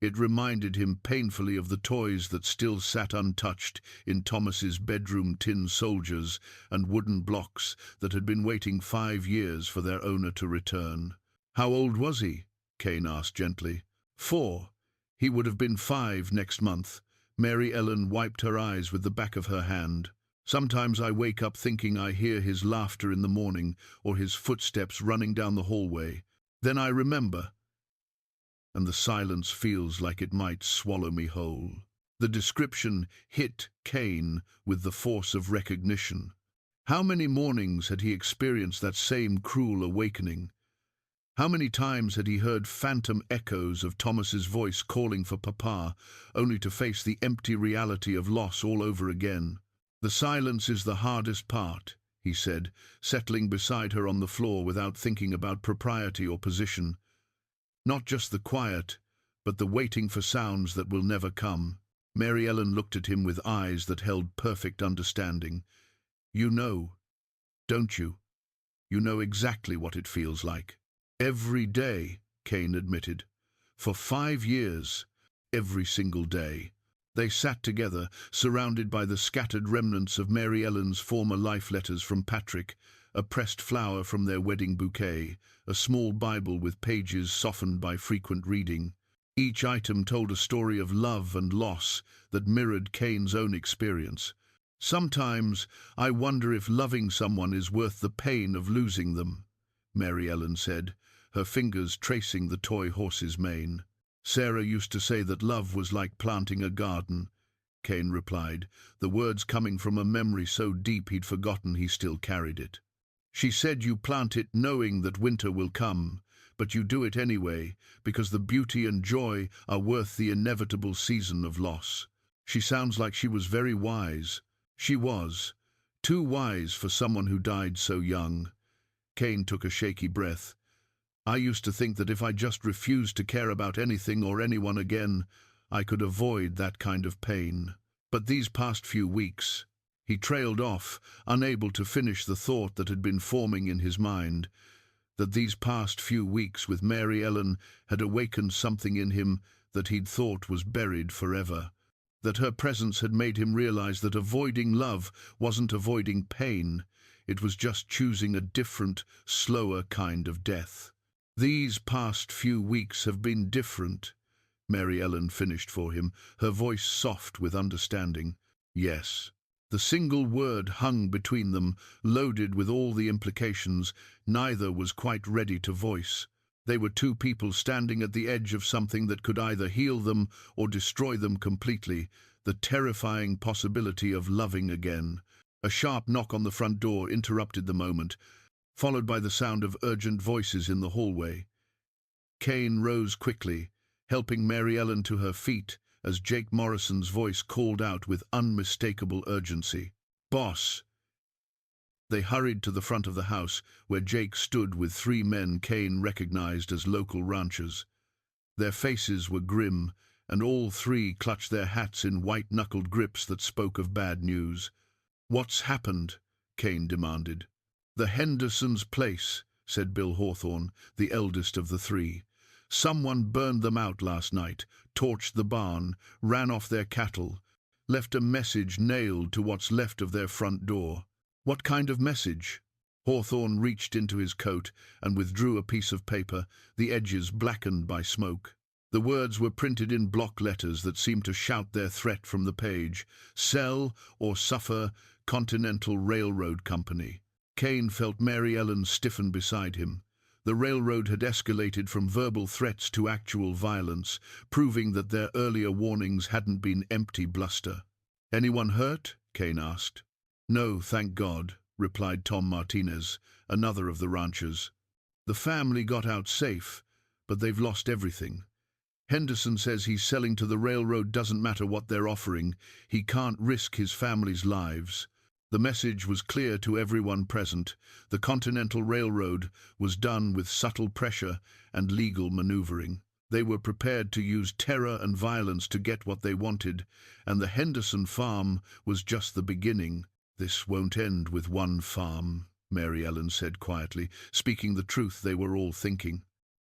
It reminded him painfully of the toys that still sat untouched in Thomas's bedroom, tin soldiers and wooden blocks that had been waiting 5 years for their owner to return. "How old was he?" Cain asked gently. 4. He would have been 5 next month. Mary Ellen wiped her eyes with the back of her hand. "Sometimes I wake up thinking I hear his laughter in the morning or his footsteps running down the hallway. Then I remember, and the silence feels like it might swallow me whole." The description hit Cain with the force of recognition. How many mornings had he experienced that same cruel awakening? How many times had he heard phantom echoes of Thomas's voice calling for Papa, only to face the empty reality of loss all over again? "The silence is the hardest part," he said, settling beside her on the floor without thinking about propriety or position. "Not just the quiet, but the waiting for sounds that will never come." Mary Ellen looked at him with eyes that held perfect understanding. "You know, don't you? You know exactly what it feels like." "Every day," Cain admitted. "For 5 years, every single day." They sat together, surrounded by the scattered remnants of Mary Ellen's former life letters from Patrick, a pressed flower from their wedding bouquet, a small Bible with pages softened by frequent reading. Each item told a story of love and loss that mirrored Cain's own experience. "Sometimes I wonder if loving someone is worth the pain of losing them," Mary Ellen said, her fingers tracing the toy horse's mane. "Sarah used to say that love was like planting a garden," Cain replied, the words coming from a memory so deep he'd forgotten he still carried it. "She said you plant it knowing that winter will come, but you do it anyway, because the beauty and joy are worth the inevitable season of loss." She sounds like she was very wise. She was. Too wise for someone who died so young. Cain took a shaky breath. "I used to think that if I just refused to care about anything or anyone again, I could avoid that kind of pain. But these past few weeks—" He trailed off, unable to finish the thought that had been forming in his mind, that these past few weeks with Mary Ellen had awakened something in him that he'd thought was buried forever, that her presence had made him realize that avoiding love wasn't avoiding pain, it was just choosing a different, slower kind of death. "These past few weeks have been different," Mary Ellen finished for him, her voice soft with understanding. "Yes." The single word hung between them, loaded with all the implications neither was quite ready to voice. They were two people standing at the edge of something that could either heal them or destroy them completely, the terrifying possibility of loving again. A sharp knock on the front door interrupted the moment, followed by the sound of urgent voices in the hallway. Cain rose quickly, helping Mary Ellen to her feet as Jake Morrison's voice called out with unmistakable urgency. "Boss!" They hurried to the front of the house, where Jake stood with 3 men Cain recognized as local ranchers. Their faces were grim, and all 3 clutched their hats in white-knuckled grips that spoke of bad news. "What's happened?" Cain demanded. "The Hendersons' place," said Bill Hawthorne, the eldest of the 3. "Someone burned them out last night, torched the barn, ran off their cattle, left a message nailed to what's left of their front door." "What kind of message?" Hawthorne reached into his coat and withdrew a piece of paper, the edges blackened by smoke. The words were printed in block letters that seemed to shout their threat from the page. "Sell or suffer, Continental Railroad Company." Cain felt Mary Ellen stiffen beside him. The railroad had escalated from verbal threats to actual violence, proving that their earlier warnings hadn't been empty bluster. "Anyone hurt?" Cain asked. "No, thank God," replied Tom Martinez, another of the ranchers. "The family got out safe, but they've lost everything. Henderson says he's selling to the railroad, doesn't matter what they're offering. He can't risk his family's lives." The message was clear to everyone present. The Continental Railroad was done with subtle pressure and legal maneuvering. They were prepared to use terror and violence to get what they wanted, and the Henderson farm was just the beginning. "This won't end with one farm," Mary Ellen said quietly, speaking the truth they were all thinking.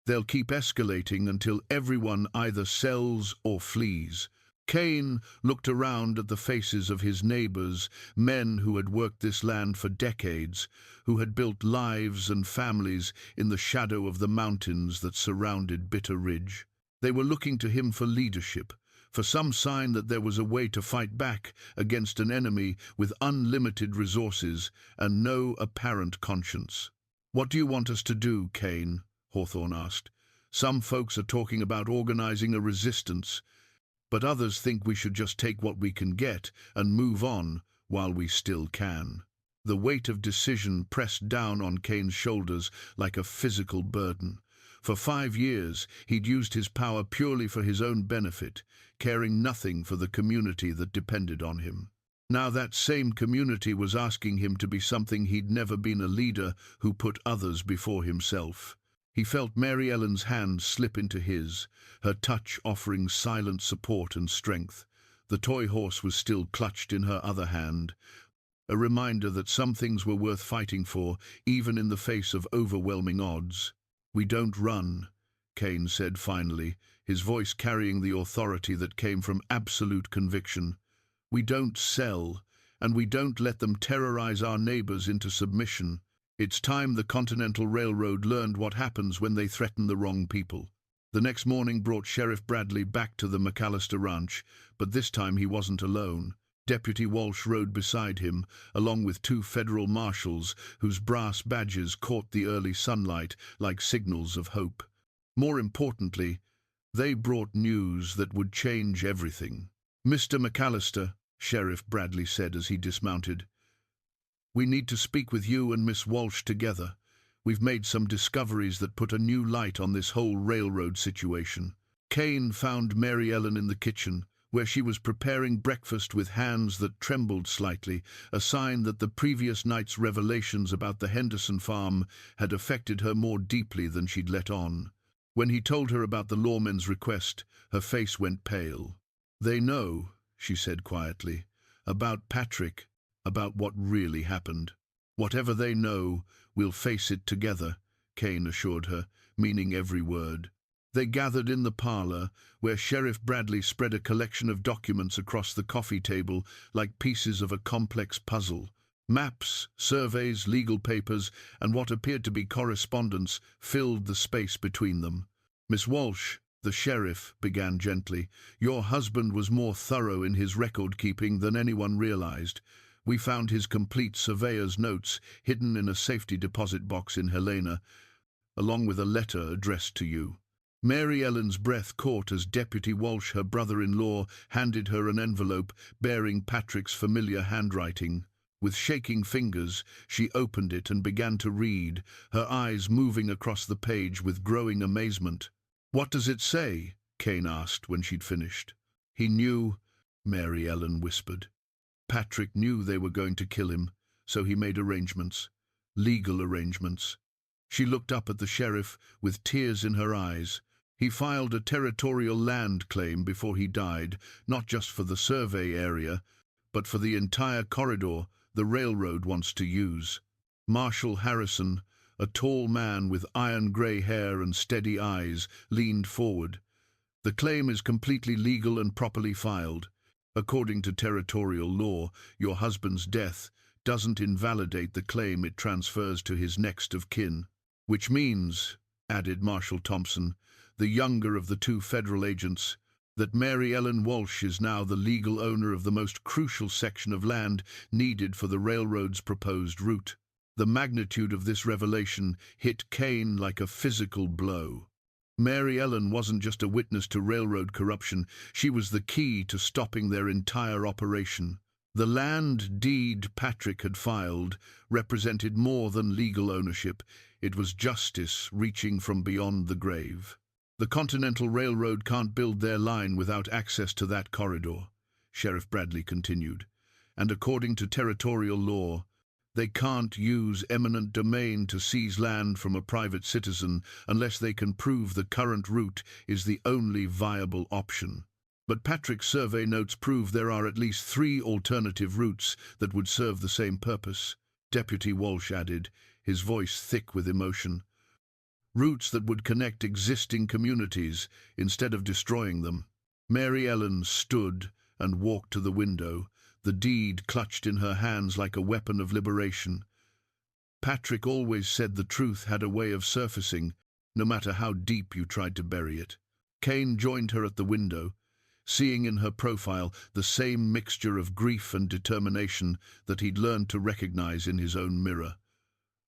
"They'll keep escalating until everyone either sells or flees." Cain looked around at the faces of his neighbors, men who had worked this land for decades, who had built lives and families in the shadow of the mountains that surrounded Bitter Ridge. They were looking to him for leadership, for some sign that there was a way to fight back against an enemy with unlimited resources and no apparent conscience. "What do you want us to do, Cain?" Hawthorne asked. "Some folks are talking about organizing a resistance, but others think we should just take what we can get and move on while we still can." The weight of decision pressed down on Cain's shoulders like a physical burden. For 5 years, he'd used his power purely for his own benefit, caring nothing for the community that depended on him. Now that same community was asking him to be something he'd never been, a leader who put others before himself. He felt Mary Ellen's hand slip into his, her touch offering silent support and strength. The toy horse was still clutched in her other hand, a reminder that some things were worth fighting for, even in the face of overwhelming odds. "We don't run," Cain said finally, his voice carrying the authority that came from absolute conviction. "We don't sell, and we don't let them terrorize our neighbors into submission. It's time the Continental Railroad learned what happens when they threaten the wrong people." The next morning brought Sheriff Bradley back to the McAlister ranch, but this time he wasn't alone. Deputy Walsh rode beside him, along with 2 federal marshals whose brass badges caught the early sunlight like signals of hope. More importantly, they brought news that would change everything. "Mr. McAlister," Sheriff Bradley said as he dismounted, "we need to speak with you and Miss Walsh together. We've made some discoveries that put a new light on this whole railroad situation." Cain found Mary Ellen in the kitchen, where she was preparing breakfast with hands that trembled slightly, a sign that the previous night's revelations about the Henderson farm had affected her more deeply than she'd let on. When he told her about the lawmen's request, her face went pale. "They know," she said quietly, "about Patrick, about what really happened. Whatever they know, we'll face it together," Cain assured her, meaning every word. They gathered in the parlor, where Sheriff Bradley spread a collection of documents across the coffee table like pieces of a complex puzzle. Maps, surveys, legal papers, and what appeared to be correspondence filled the space between them. "Miss Walsh," the sheriff began gently, "your husband was more thorough in his record-keeping than anyone realized. We found his complete surveyor's notes hidden in a safety deposit box in Helena, along with a letter addressed to you." Mary Ellen's breath caught as Deputy Walsh, her brother-in-law, handed her an envelope bearing Patrick's familiar handwriting. With shaking fingers, she opened it and began to read, her eyes moving across the page with growing amazement. "What does it say?" Cain asked when she'd finished. "He knew," Mary Ellen whispered. "Patrick knew they were going to kill him, so he made arrangements. Legal arrangements." She looked up at the sheriff with tears in her eyes. "He filed a territorial land claim before he died, not just for the survey area, but for the entire corridor the railroad wants to use." Marshal Harrison, a tall man with iron-gray hair and steady eyes, leaned forward. "The claim is completely legal and properly filed. According to territorial law, your husband's death doesn't invalidate the claim it transfers to his next of kin. Which means," added Marshal Thompson, the younger of the 2 federal agents, "that Mary Ellen Walsh is now the legal owner of the most crucial section of land needed for the railroad's proposed route." The magnitude of this revelation hit Cain like a physical blow. Mary Ellen wasn't just a witness to railroad corruption, she was the key to stopping their entire operation. The land deed Patrick had filed represented more than legal ownership. It was justice reaching from beyond the grave. "The Continental Railroad can't build their line without access to that corridor," Sheriff Bradley continued. "And according to territorial law, they can't use eminent domain to seize land from a private citizen unless they can prove the current route is the only viable option." But Patrick's survey notes prove there are at least 3 alternative routes that would serve the same purpose, Deputy Walsh added, his voice thick with emotion. Routes that would connect existing communities instead of destroying them. Mary Ellen stood and walked to the window, the deed clutched in her hands like a weapon of liberation. Patrick always said the truth had a way of surfacing, no matter how deep you tried to bury it. Cain joined her at the window, seeing in her profile the same mixture of grief and determination that he'd learned to recognize in his own mirror.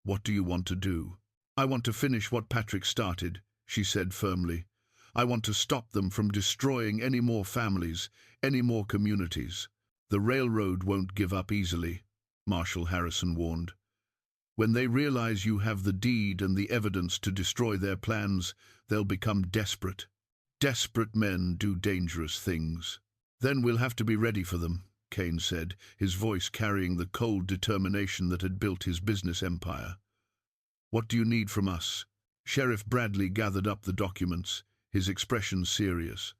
"What do you want to do?" "I want to finish what Patrick started," she said firmly. "I want to stop them from destroying any more families, any more communities." "The railroad won't give up easily," Marshal Harrison warned. "When they realize you have the deed and the evidence to destroy their plans, they'll become desperate. Desperate men do dangerous things." "Then we'll have to be ready for them," Cain said, his voice carrying the cold determination that had built his business empire. "What do you need from us?" Sheriff Bradley gathered up the documents, his expression serious.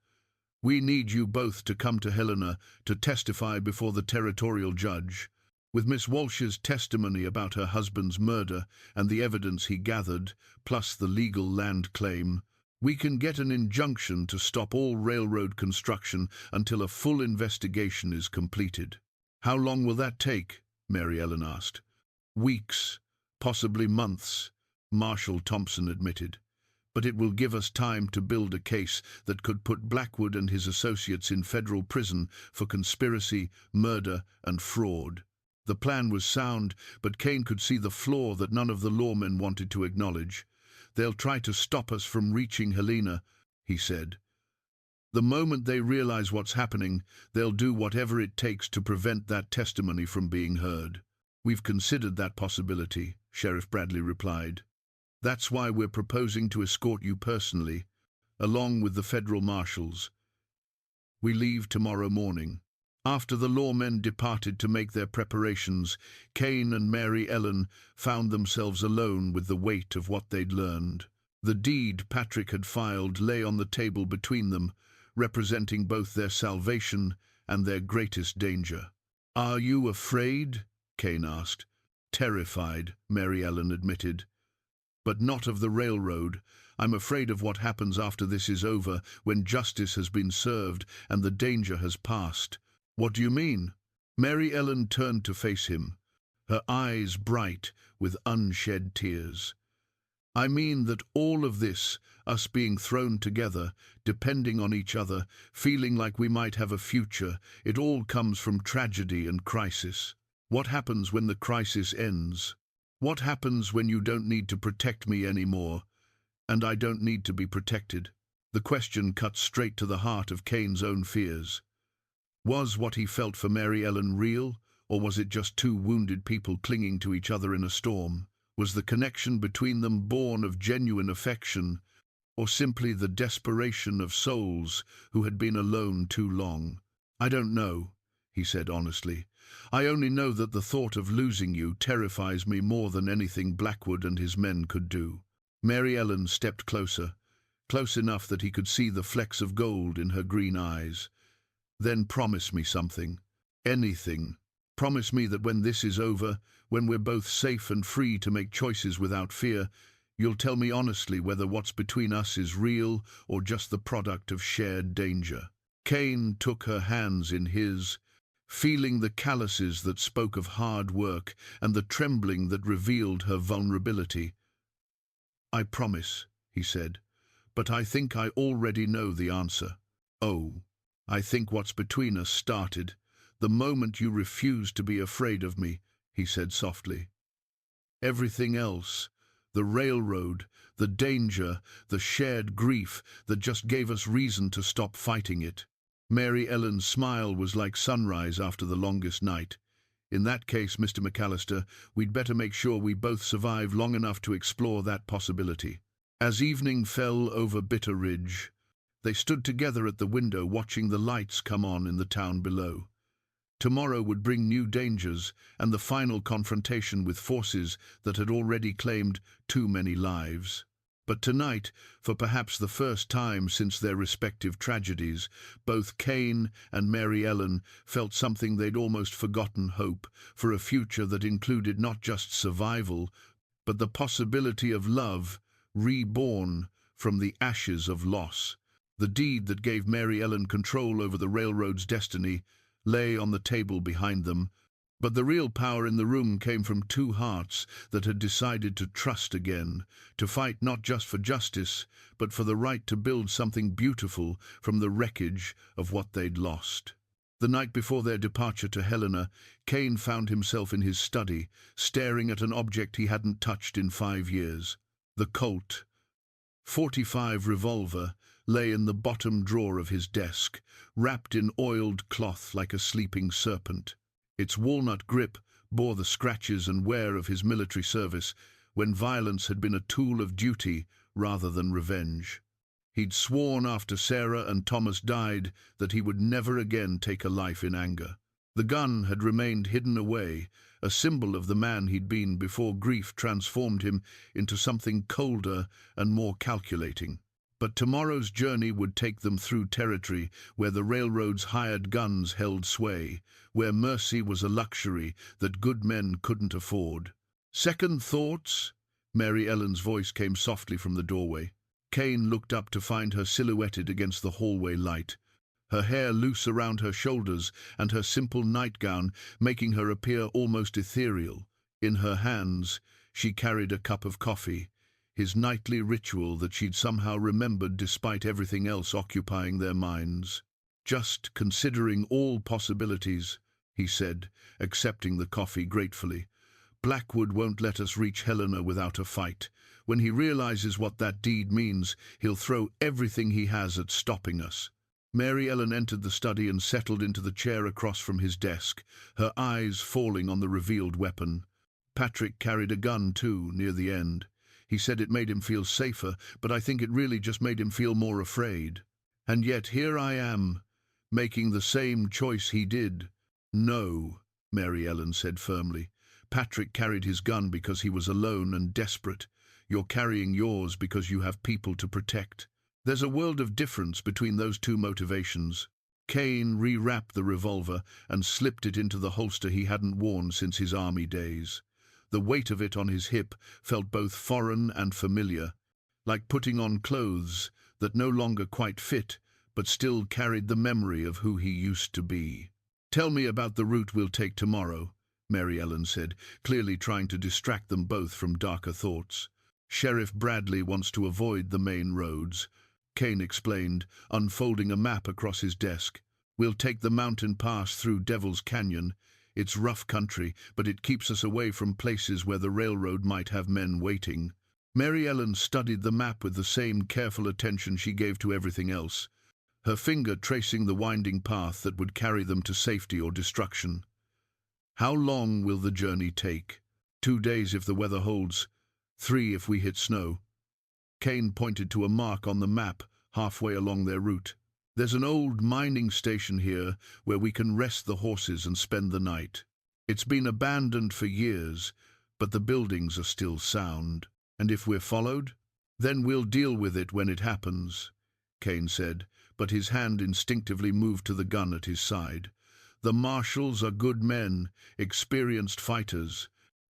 "We need you both to come to Helena to testify before the territorial judge. With Miss Walsh's testimony about her husband's murder and the evidence he gathered, plus the legal land claim, we can get an injunction to stop all railroad construction until a full investigation is completed." "How long will that take?" Mary Ellen asked. "Weeks, possibly months," Marshal Thompson admitted. "But it will give us time to build a case that could put Blackwood and his associates in federal prison for conspiracy, murder, and fraud." The plan was sound, but Cain could see the flaw that none of the lawmen wanted to acknowledge. "They'll try to stop us from reaching Helena," he said. "The moment they realize what's happening, they'll do whatever it takes to prevent that testimony from being heard." "We've considered that possibility," Sheriff Bradley replied. "That's why we're proposing to escort you personally, along with the federal marshals. We leave tomorrow morning." After the lawmen departed to make their preparations, Cain and Mary Ellen found themselves alone with the weight of what they'd learned. The deed Patrick had filed lay on the table between them, representing both their salvation and their greatest danger. "Are you afraid?" Cain asked. "Terrified," Mary Ellen admitted. "But not of the railroad. I'm afraid of what happens after this is over, when justice has been served and the danger has passed." "What do you mean?" Mary Ellen turned to face him, her eyes bright with unshed tears. "I mean that all of this, us being thrown together, depending on each other, feeling like we might have a future, it all comes from tragedy and crisis. What happens when the crisis ends? What happens when you don't need to protect me anymore, and I don't need to be protected?" The question cut straight to the heart of Cain's own fears. Was what he felt for Mary Ellen real, or was it just 2 wounded people clinging to each other in a storm? Was the connection between them born of genuine affection, or simply the desperation of souls who had been alone too long? "I don't know," he said honestly. "I only know that the thought of losing you terrifies me more than anything Blackwood and his men could do." Mary Ellen stepped closer, close enough that he could see the flecks of gold in her green eyes. "Then promise me something. Anything. Promise me that when this is over, when we're both safe and free to make choices without fear, you'll tell me honestly whether what's between us is real or just the product of shared danger." Cain took her hands in his, feeling the calluses that spoke of hard work and the trembling that revealed her vulnerability. "I promise," he said, "but I think I already know the answer." "Oh. I think what's between us started the moment you refused to be afraid of me," he said softly. "Everything else, the railroad, the danger, the shared grief that just gave us reason to stop fighting it." Mary Ellen's smile was like sunrise after the longest night. "In that case, Mr. McAlister, we'd better make sure we both survive long enough to explore that possibility." As evening fell over Bitter Ridge, they stood together at the window watching the lights come on in the town below. Tomorrow would bring new dangers and the final confrontation with forces that had already claimed too many lives. But tonight, for perhaps the first time since their respective tragedies, both Cain and Mary Ellen felt something they'd almost forgotten: hope for a future that included not just survival, but the possibility of love, reborn from the ashes of loss. The deed that gave Mary Ellen control over the railroad's destiny lay on the table behind them, but the real power in the room came from two hearts that had decided to trust again, to fight not just for justice, but for the right to build something beautiful from the wreckage of what they'd lost. The night before their departure to Helena, Cain found himself in his study, staring at an object he hadn't touched in 5 years. The Colt .45 revolver lay in the bottom drawer of his desk, wrapped in oiled cloth like a sleeping serpent. Its walnut grip bore the scratches and wear of his military service, when violence had been a tool of duty rather than revenge. He'd sworn after Sarah and Thomas died that he would never again take a life in anger. The gun had remained hidden away, a symbol of the man he'd been before grief transformed him into something colder and more calculating. But tomorrow's journey would take them through territory where the railroad's hired guns held sway, where mercy was a luxury that good men couldn't afford. "Second thoughts?" Mary Ellen's voice came softly from the doorway. Cain looked up to find her silhouetted against the hallway light, her hair loose around her shoulders and her simple nightgown making her appear almost ethereal. In her hands, she carried a cup of coffee, his nightly ritual that she'd somehow remembered despite everything else occupying their minds. "Just considering all possibilities," he said, accepting the coffee gratefully. "Blackwood won't let us reach Helena without a fight. When he realizes what that deed means, he'll throw everything he has at stopping us." Mary Ellen entered the study and settled into the chair across from his desk, her eyes falling on the revealed weapon. Patrick carried a gun too, near the end. He said it made him feel safer, but I think it really just made him feel more afraid. And yet here I am, making the same choice he did. "No," Mary Ellen said firmly. "Patrick carried his gun because he was alone and desperate. You're carrying yours because you have people to protect. There's a world of difference between those two motivations." Cain rewrapped the revolver and slipped it into the holster he hadn't worn since his army days. The weight of it on his hip felt both foreign and familiar, like putting on clothes that no longer quite fit, but still carried the memory of who he used to be. "Tell me about the route we'll take tomorrow," Mary Ellen said, clearly trying to distract them both from darker thoughts. "Sheriff Bradley wants to avoid the main roads," Cain explained, unfolding a map across his desk. "We'll take the mountain pass through Devil's Canyon. It's rough country, but it keeps us away from places where the railroad might have men waiting." Mary Ellen studied the map with the same careful attention she gave to everything else, her finger tracing the winding path that would carry them to safety or destruction. "How long will the journey take?" "2 days if the weather holds, 3 if we hit snow." Cain pointed to a mark on the map halfway along their route. "There's an old mining station here where we can rest the horses and spend the night. It's been abandoned for years, but the buildings are still sound. And if we're followed, then we'll deal with it when it happens," Cain said, but his hand instinctively moved to the gun at his side. "The marshals are good men, experienced fighters.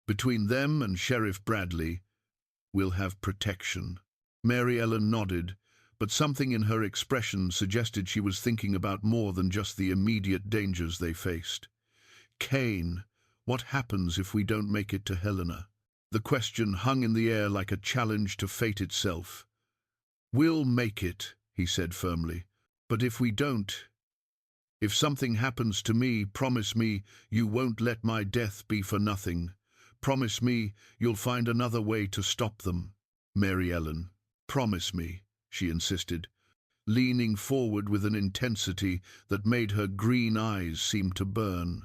Between them and Sheriff Bradley, we'll have protection." Mary Ellen nodded, but something in her expression suggested she was thinking about more than just the immediate dangers they faced. "Cain, what happens if we don't make it to Helena?" The question hung in the air like a challenge to fate itself. "We'll make it," he said firmly. "But if we don't, if something happens to me, promise me you won't let my death be for nothing. Promise me you'll find another way to stop them." "Mary Ellen, promise me," she insisted, leaning forward with an intensity that made her green eyes seem to burn.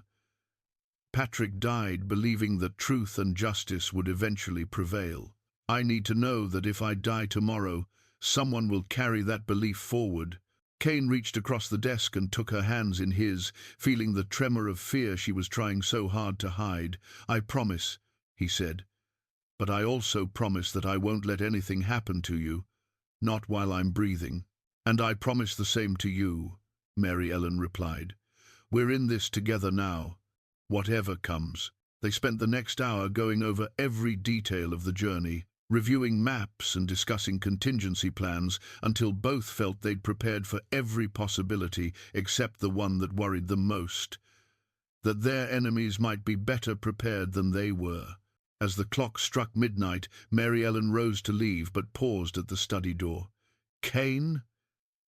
"Patrick died believing that truth and justice would eventually prevail. I need to know that if I die tomorrow, someone will carry that belief forward." Cain reached across the desk and took her hands in his, feeling the tremor of fear she was trying so hard to hide. "I promise," he said. But I also promise that I won't let anything happen to you, not while I'm breathing. And I promise the same to you, Mary Ellen replied. We're in this together now, whatever comes. They spent the next hour going over every detail of the journey, reviewing maps and discussing contingency plans until both felt they'd prepared for every possibility except the one that worried them most, that their enemies might be better prepared than they were. As the clock struck midnight, Mary Ellen rose to leave but paused at the study door. Cain?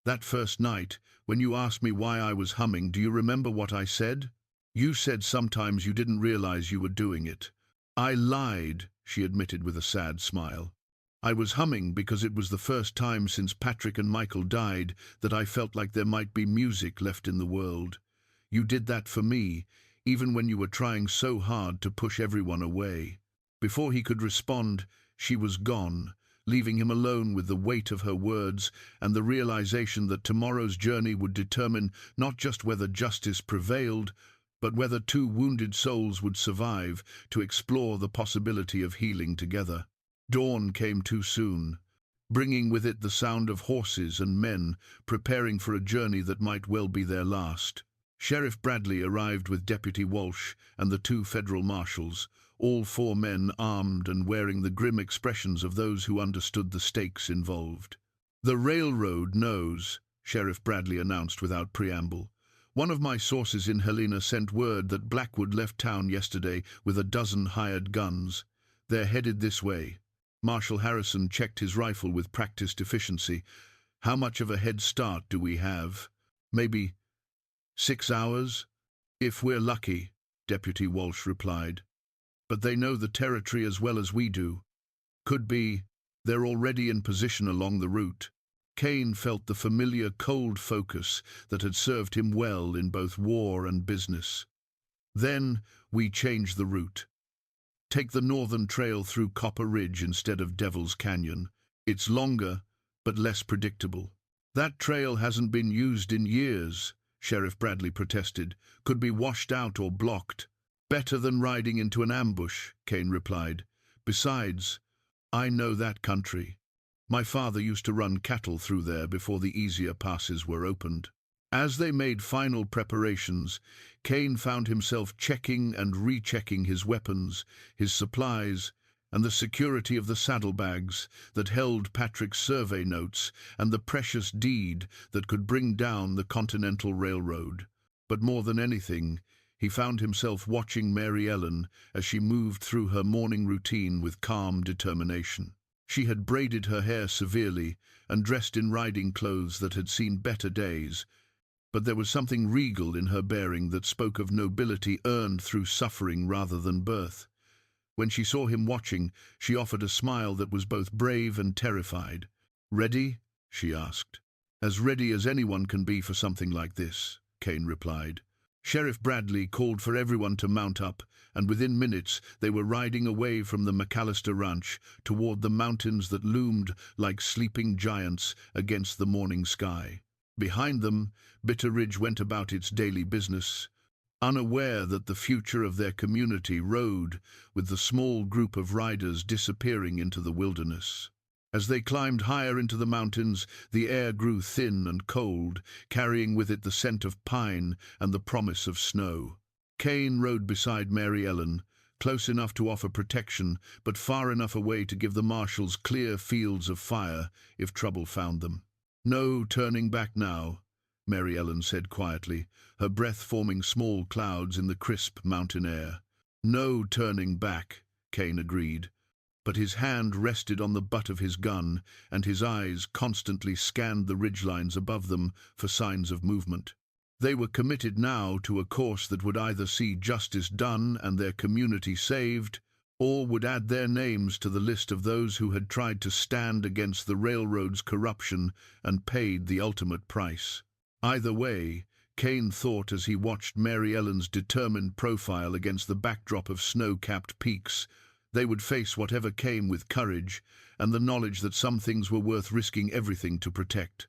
That first night, when you asked me why I was humming, do you remember what I said? You said sometimes you didn't realize you were doing it. I lied, she admitted with a sad smile. I was humming because it was the first time since Patrick and Michael died that I felt like there might be music left in the world. You did that for me, even when you were trying so hard to push everyone away. Before he could respond, she was gone, leaving him alone with the weight of her words and the realization that tomorrow's journey would determine not just whether justice prevailed, but whether two wounded souls would survive to explore the possibility of healing together. Dawn came too soon, bringing with it the sound of horses and men preparing for a journey that might well be their last. Sheriff Bradley arrived with Deputy Walsh and the two federal marshals, all four men armed and wearing the grim expressions of those who understood the stakes involved. The railroad knows, Sheriff Bradley announced without preamble. One of my sources in Helena sent word that Blackwood left town yesterday with a dozen hired guns. They're headed this way. Marshal Harrison checked his rifle with practiced efficiency. How much of a head start do we have? Maybe 6 hours? If we're lucky, Deputy Walsh replied. But they know the territory as well as we do. Could be they're already in position along the route. Cain felt the familiar cold focus that had served him well in both war and business. Then we change the route. Take the northern trail through Copper Ridge instead of Devil's Canyon. It's longer, but less predictable. That trail hasn't been used in years, Sheriff Bradley protested. Could be washed out or blocked. Better than riding into an ambush, Cain replied. Besides, I know that country. My father used to run cattle through there before the easier passes were opened. As they made final preparations, Cain found himself checking and rechecking his weapons, his supplies, and the security of the saddlebags that held Patrick's survey notes and the precious deed that could bring down the Continental Railroad. But more than anything, he found himself watching Mary Ellen as she moved through her morning routine with calm determination. She had braided her hair severely and dressed in riding clothes that had seen better days, but there was something regal in her bearing that spoke of nobility earned through suffering rather than birth. When she saw him watching, she offered a smile that was both brave and terrified. "Ready?" she asked. "As ready as anyone can be for something like this," Cain replied. Sheriff Bradley called for everyone to mount up, and within minutes they were riding away from the McAlister ranch toward the mountains that loomed like sleeping giants against the morning sky. Behind them, Bitter Ridge went about its daily business, unaware that the future of their community rode with the small group of riders disappearing into the wilderness. As they climbed higher into the mountains, the air grew thin and cold, carrying with it the scent of pine and the promise of snow. Cain rode beside Mary Ellen, close enough to offer protection, but far enough away to give the marshals clear fields of fire if trouble found them. "No turning back now," Mary Ellen said quietly, her breath forming small clouds in the crisp mountain air. "No turning back," Cain agreed. But his hand rested on the butt of his gun, and his eyes constantly scanned the ridgelines above them for signs of movement. They were committed now to a course that would either see justice done and their community saved, or would add their names to the list of those who had tried to stand against the railroad's corruption and paid the ultimate price. Either way, Cain thought as he watched Mary Ellen's determined profile against the backdrop of snow-capped peaks, they would face whatever came with courage and the knowledge that some things were worth risking everything to protect.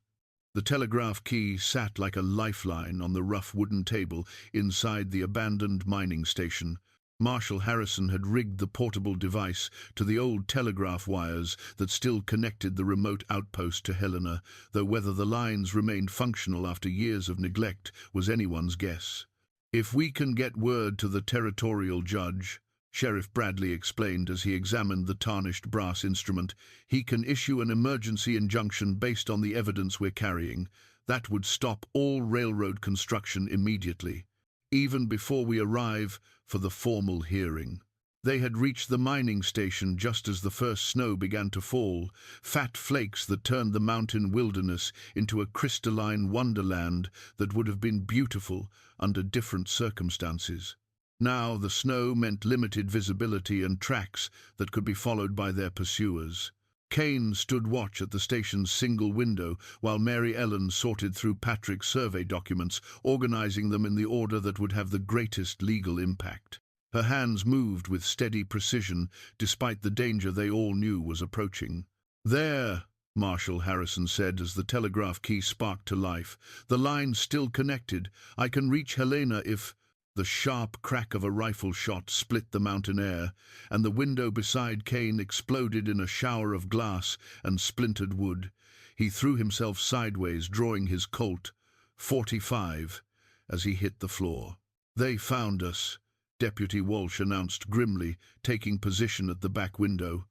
The telegraph key sat like a lifeline on the rough wooden table inside the abandoned mining station, Marshal Harrison had rigged the portable device to the old telegraph wires that still connected the remote outpost to Helena, though whether the lines remained functional after years of neglect was anyone's guess. "If we can get word to the territorial judge," Sheriff Bradley explained as he examined the tarnished brass instrument, "he can issue an emergency injunction based on the evidence we're carrying. That would stop all railroad construction immediately, even before we arrive for the formal hearing." They had reached the mining station just as the first snow began to fall, fat flakes that turned the mountain wilderness into a crystalline wonderland that would have been beautiful under different circumstances. Now the snow meant limited visibility and tracks that could be followed by their pursuers. Cain stood watch at the station's single window while Mary Ellen sorted through Patrick's survey documents, organizing them in the order that would have the greatest legal impact. Her hands moved with steady precision, despite the danger they all knew was approaching. "There," Marshal Harrison said as the telegraph key sparked to life. "The line's still connected. I can reach Helena if—" The sharp crack of a rifle shot split the mountain air, and the window beside Cain exploded in a shower of glass and splintered wood. He threw himself sideways, drawing his Colt .45 as he hit the floor. "They found us," Deputy Walsh announced grimly, taking position at the back window.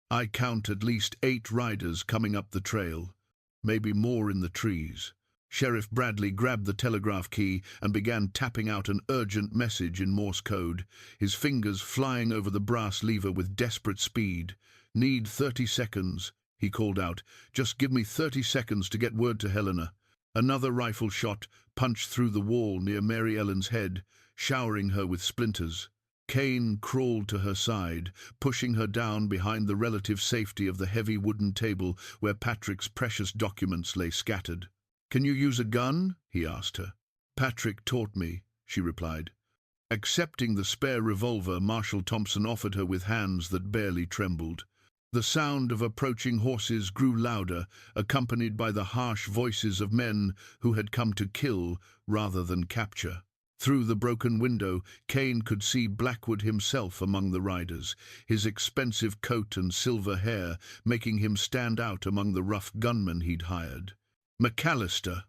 "I count at least 8 riders coming up the trail, maybe more in the trees." Sheriff Bradley grabbed the telegraph key and began tapping out an urgent message in Morse code, his fingers flying over the brass lever with desperate speed. "Need 30 seconds, he called out. "Just give me 30 seconds to get word to Helena." Another rifle shot punched through the wall near Mary Ellen's head, showering her with splinters. Cain crawled to her side, pushing her down behind the relative safety of the heavy wooden table where Patrick's precious documents lay scattered. "Can you use a gun?" he asked her. "Patrick taught me," she replied. Accepting the spare revolver Marshal Thompson offered her with hands that barely trembled. The sound of approaching horses grew louder, accompanied by the harsh voices of men who had come to kill rather than capture. Through the broken window, Cain could see Blackwood himself among the riders, his expensive coat and silver hair making him stand out among the rough gunmen he'd hired. "McAlister,"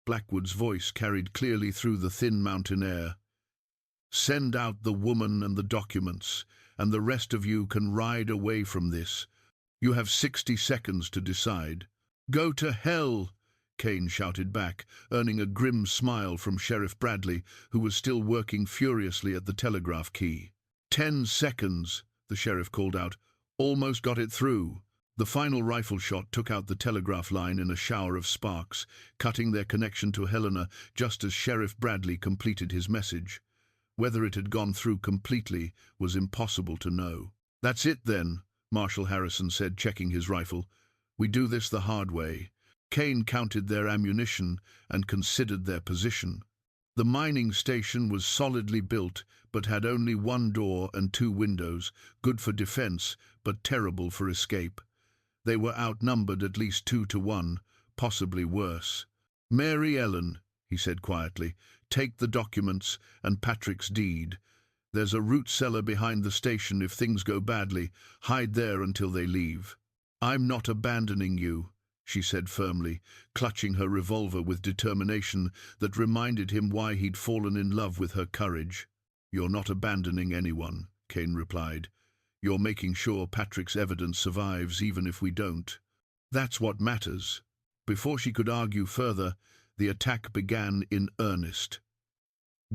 Blackwood's voice carried clearly through the thin mountain air. "Send out the woman and the documents, and the rest of you can ride away from this. You have 60 seconds to decide." "Go to hell!" Cain shouted back, earning a grim smile from Sheriff Bradley, who was still working furiously at the telegraph key. 10 seconds, the sheriff called out. "Almost got it through." The final rifle shot took out the telegraph line in a shower of sparks, cutting their connection to Helena just as Sheriff Bradley completed his message. Whether it had gone through completely was impossible to know. "That's it then," Marshal Harrison said, checking his rifle. "We do this the hard way." Cain counted their ammunition and considered their position. The mining station was solidly built, but had only 1 door and 2 windows, good for defense, but terrible for escape. They were outnumbered at least 2 to 1, possibly worse. "Mary Ellen," he said quietly, "take the documents and Patrick's deed. There's a root cellar behind the station if things go badly. Hide there until they leave." "I'm not abandoning you," she said firmly, clutching her revolver with determination that reminded him why he'd fallen in love with her courage. "You're not abandoning anyone," Cain replied. "You're making sure Patrick's evidence survives even if we don't. That's what matters." Before she could argue further, the attack began in earnest.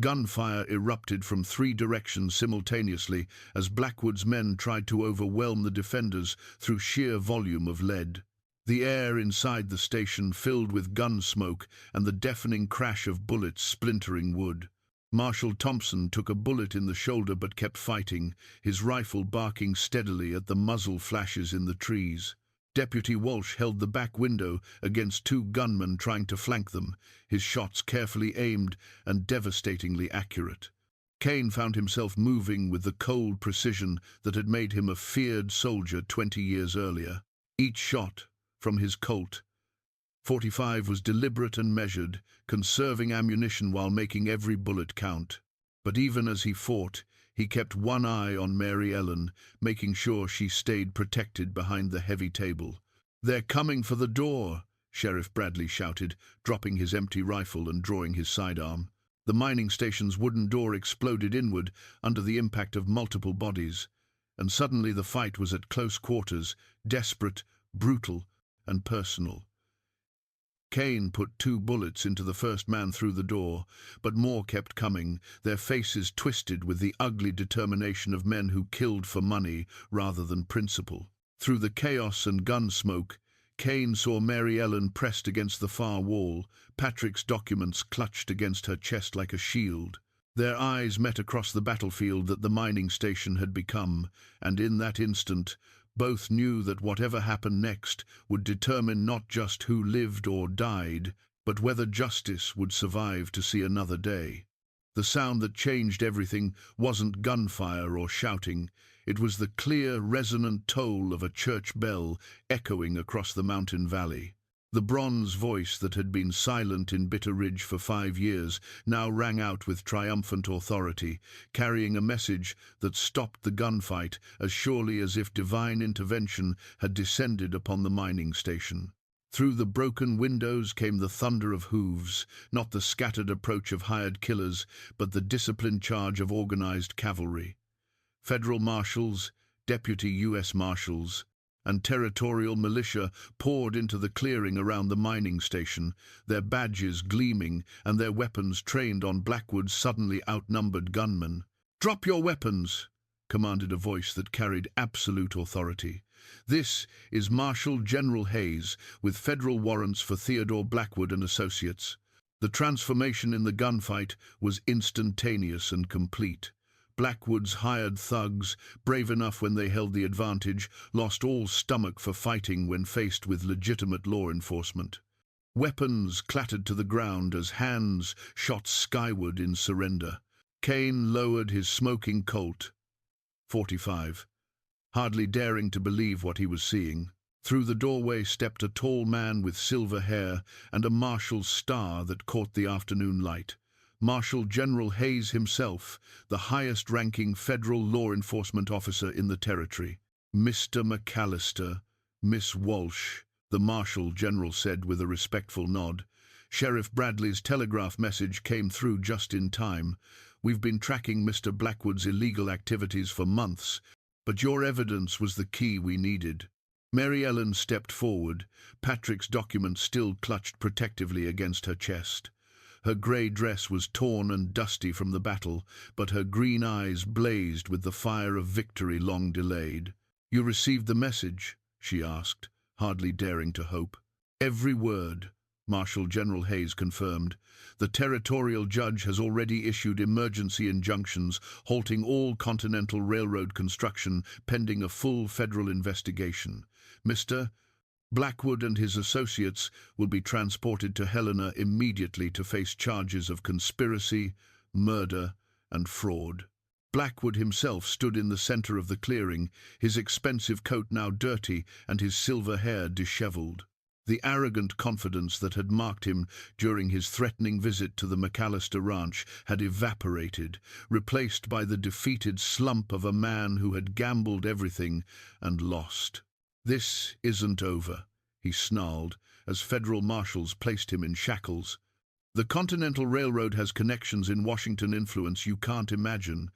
Gunfire erupted from 3 directions simultaneously as Blackwood's men tried to overwhelm the defenders through sheer volume of lead. The air inside the station filled with gun smoke and the deafening crash of bullets splintering wood. Marshal Thompson took a bullet in the shoulder but kept fighting, his rifle barking steadily at the muzzle flashes in the trees. Deputy Walsh held the back window against 2 gunmen trying to flank them, his shots carefully aimed and devastatingly accurate. Cain found himself moving with the cold precision that had made him a feared soldier 20 years earlier. Each shot, from his Colt .45 was deliberate and measured, conserving ammunition while making every bullet count. But even as he fought, he kept one eye on Mary Ellen, making sure she stayed protected behind the heavy table. "They're coming for the door," Sheriff Bradley shouted, dropping his empty rifle and drawing his sidearm. The mining station's wooden door exploded inward under the impact of multiple bodies, and suddenly the fight was at close quarters, desperate, brutal, and personal. Cain put 2 bullets into the first man through the door, but more kept coming, their faces twisted with the ugly determination of men who killed for money rather than principle. Through the chaos and gun smoke, Cain saw Mary Ellen pressed against the far wall, Patrick's documents clutched against her chest like a shield. Their eyes met across the battlefield that the mining station had become, and in that instant, both knew that whatever happened next would determine not just who lived or died, but whether justice would survive to see another day. The sound that changed everything wasn't gunfire or shouting. It was the clear, resonant toll of a church bell echoing across the mountain valley. The bronze voice that had been silent in Bitter Ridge for 5 years now rang out with triumphant authority, carrying a message that stopped the gunfight as surely as if divine intervention had descended upon the mining station. Through the broken windows came the thunder of hooves, not the scattered approach of hired killers, but the disciplined charge of organized cavalry. Federal marshals, deputy U.S. marshals, and territorial militia poured into the clearing around the mining station, their badges gleaming and their weapons trained on Blackwood's suddenly outnumbered gunmen. "Drop your weapons," commanded a voice that carried absolute authority. "This is Marshal General Hayes, with federal warrants for Theodore Blackwood and Associates." The transformation in the gunfight was instantaneous and complete. Blackwood's hired thugs, brave enough when they held the advantage, lost all stomach for fighting when faced with legitimate law enforcement. Weapons clattered to the ground as hands shot skyward in surrender. Cain lowered his smoking Colt, .45, hardly daring to believe what he was seeing. Through the doorway stepped a tall man with silver hair and a marshal's star that caught the afternoon light. Marshal General Hayes himself, the highest-ranking federal law enforcement officer in the territory. "Mr. McAlister, Miss Walsh," the Marshal General said with a respectful nod. "Sheriff Bradley's telegraph message came through just in time. We've been tracking Mr. Blackwood's illegal activities for months, but your evidence was the key we needed." Mary Ellen stepped forward, Patrick's documents still clutched protectively against her chest. Her grey dress was torn and dusty from the battle, but her green eyes blazed with the fire of victory long delayed. "You received the message?" she asked, hardly daring to hope. "Every word," Marshal General Hayes confirmed. "The territorial judge has already issued emergency injunctions halting all Continental Railroad construction pending a full federal investigation. Mr. Blackwood and his associates will be transported to Helena immediately to face charges of conspiracy, murder, and fraud." Blackwood himself stood in the center of the clearing, his expensive coat now dirty and his silver hair disheveled. The arrogant confidence that had marked him during his threatening visit to the McAlister ranch had evaporated, replaced by the defeated slump of a man who had gambled everything and lost. "This isn't over," he snarled, as federal marshals placed him in shackles. "The Continental Railroad has connections in Washington influence you can't imagine."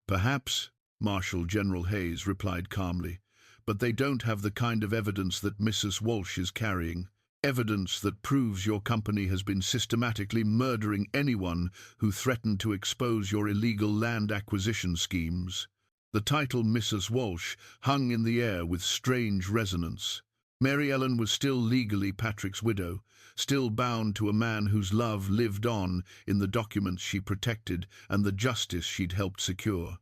"Perhaps," Marshal General Hayes replied calmly, "but they don't have the kind of evidence that Mrs. Walsh is carrying. Evidence that proves your company has been systematically murdering anyone who threatened to expose your illegal land acquisition schemes." The title Mrs. Walsh hung in the air with strange resonance. Mary Ellen was still legally Patrick's widow, still bound to a man whose love lived on in the documents she protected and the justice she'd helped secure.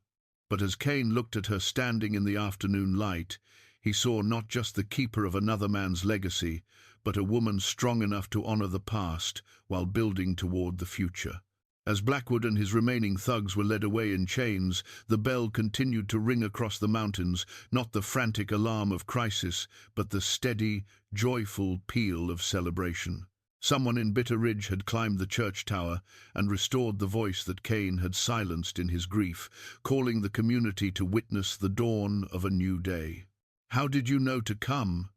But as Cain looked at her standing in the afternoon light, he saw not just the keeper of another man's legacy, but a woman strong enough to honor the past while building toward the future. As Blackwood and his remaining thugs were led away in chains, the bell continued to ring across the mountains, not the frantic alarm of crisis, but the steady, joyful peal of celebration. Someone in Bitter Ridge had climbed the church tower and restored the voice that Cain had silenced in his grief, calling the community to witness the dawn of a new day. "How did you know to come?"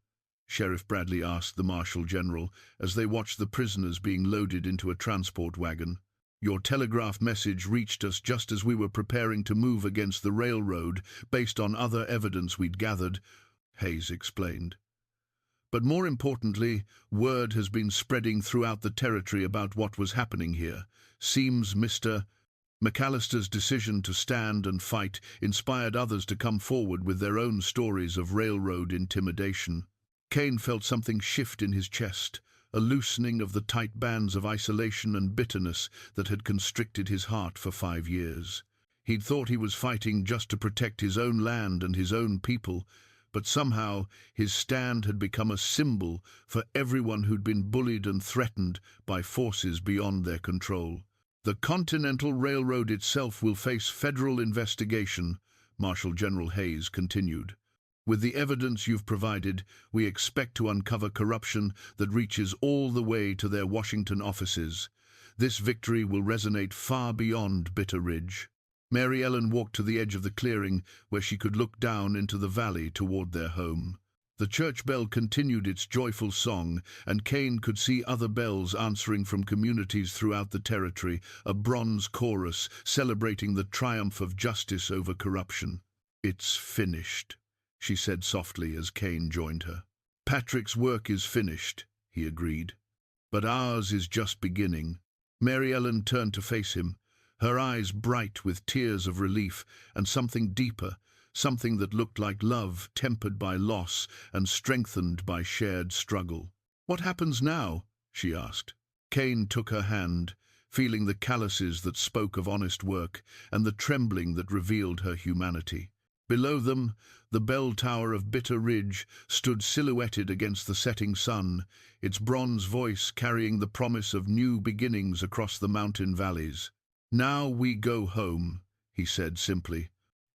Sheriff Bradley asked the Marshal General as they watched the prisoners being loaded into a transport wagon. "Your telegraph message reached us just as we were preparing to move against the railroad based on other evidence we'd gathered," Hayes explained. "But more importantly, word has been spreading throughout the territory about what was happening here. Seems Mr. McAlister's decision to stand and fight inspired others to come forward with their own stories of railroad intimidation." Cain felt something shift in his chest, a loosening of the tight bands of isolation and bitterness that had constricted his heart for 5 years. He'd thought he was fighting just to protect his own land and his own people, but somehow his stand had become a symbol for everyone who'd been bullied and threatened by forces beyond their control. "The Continental Railroad itself will face federal investigation," Marshal General Hayes continued. "With the evidence you've provided, we expect to uncover corruption that reaches all the way to their Washington offices. This victory will resonate far beyond Bitter Ridge." Mary Ellen walked to the edge of the clearing where she could look down into the valley toward their home. The church bell continued its joyful song, and Cain could see other bells answering from communities throughout the territory, a bronze chorus celebrating the triumph of justice over corruption. "It's finished," she said softly as Cain joined her. "Patrick's work is finished," he agreed. "But ours is just beginning." Mary Ellen turned to face him, her eyes bright with tears of relief and something deeper, something that looked like love tempered by loss and strengthened by shared struggle. "What happens now?" she asked. Cain took her hand, feeling the calluses that spoke of honest work and the trembling that revealed her humanity. Below them, the bell tower of Bitter Ridge stood silhouetted against the setting sun, its bronze voice carrying the promise of new beginnings across the mountain valleys. "Now we go home," he said simply,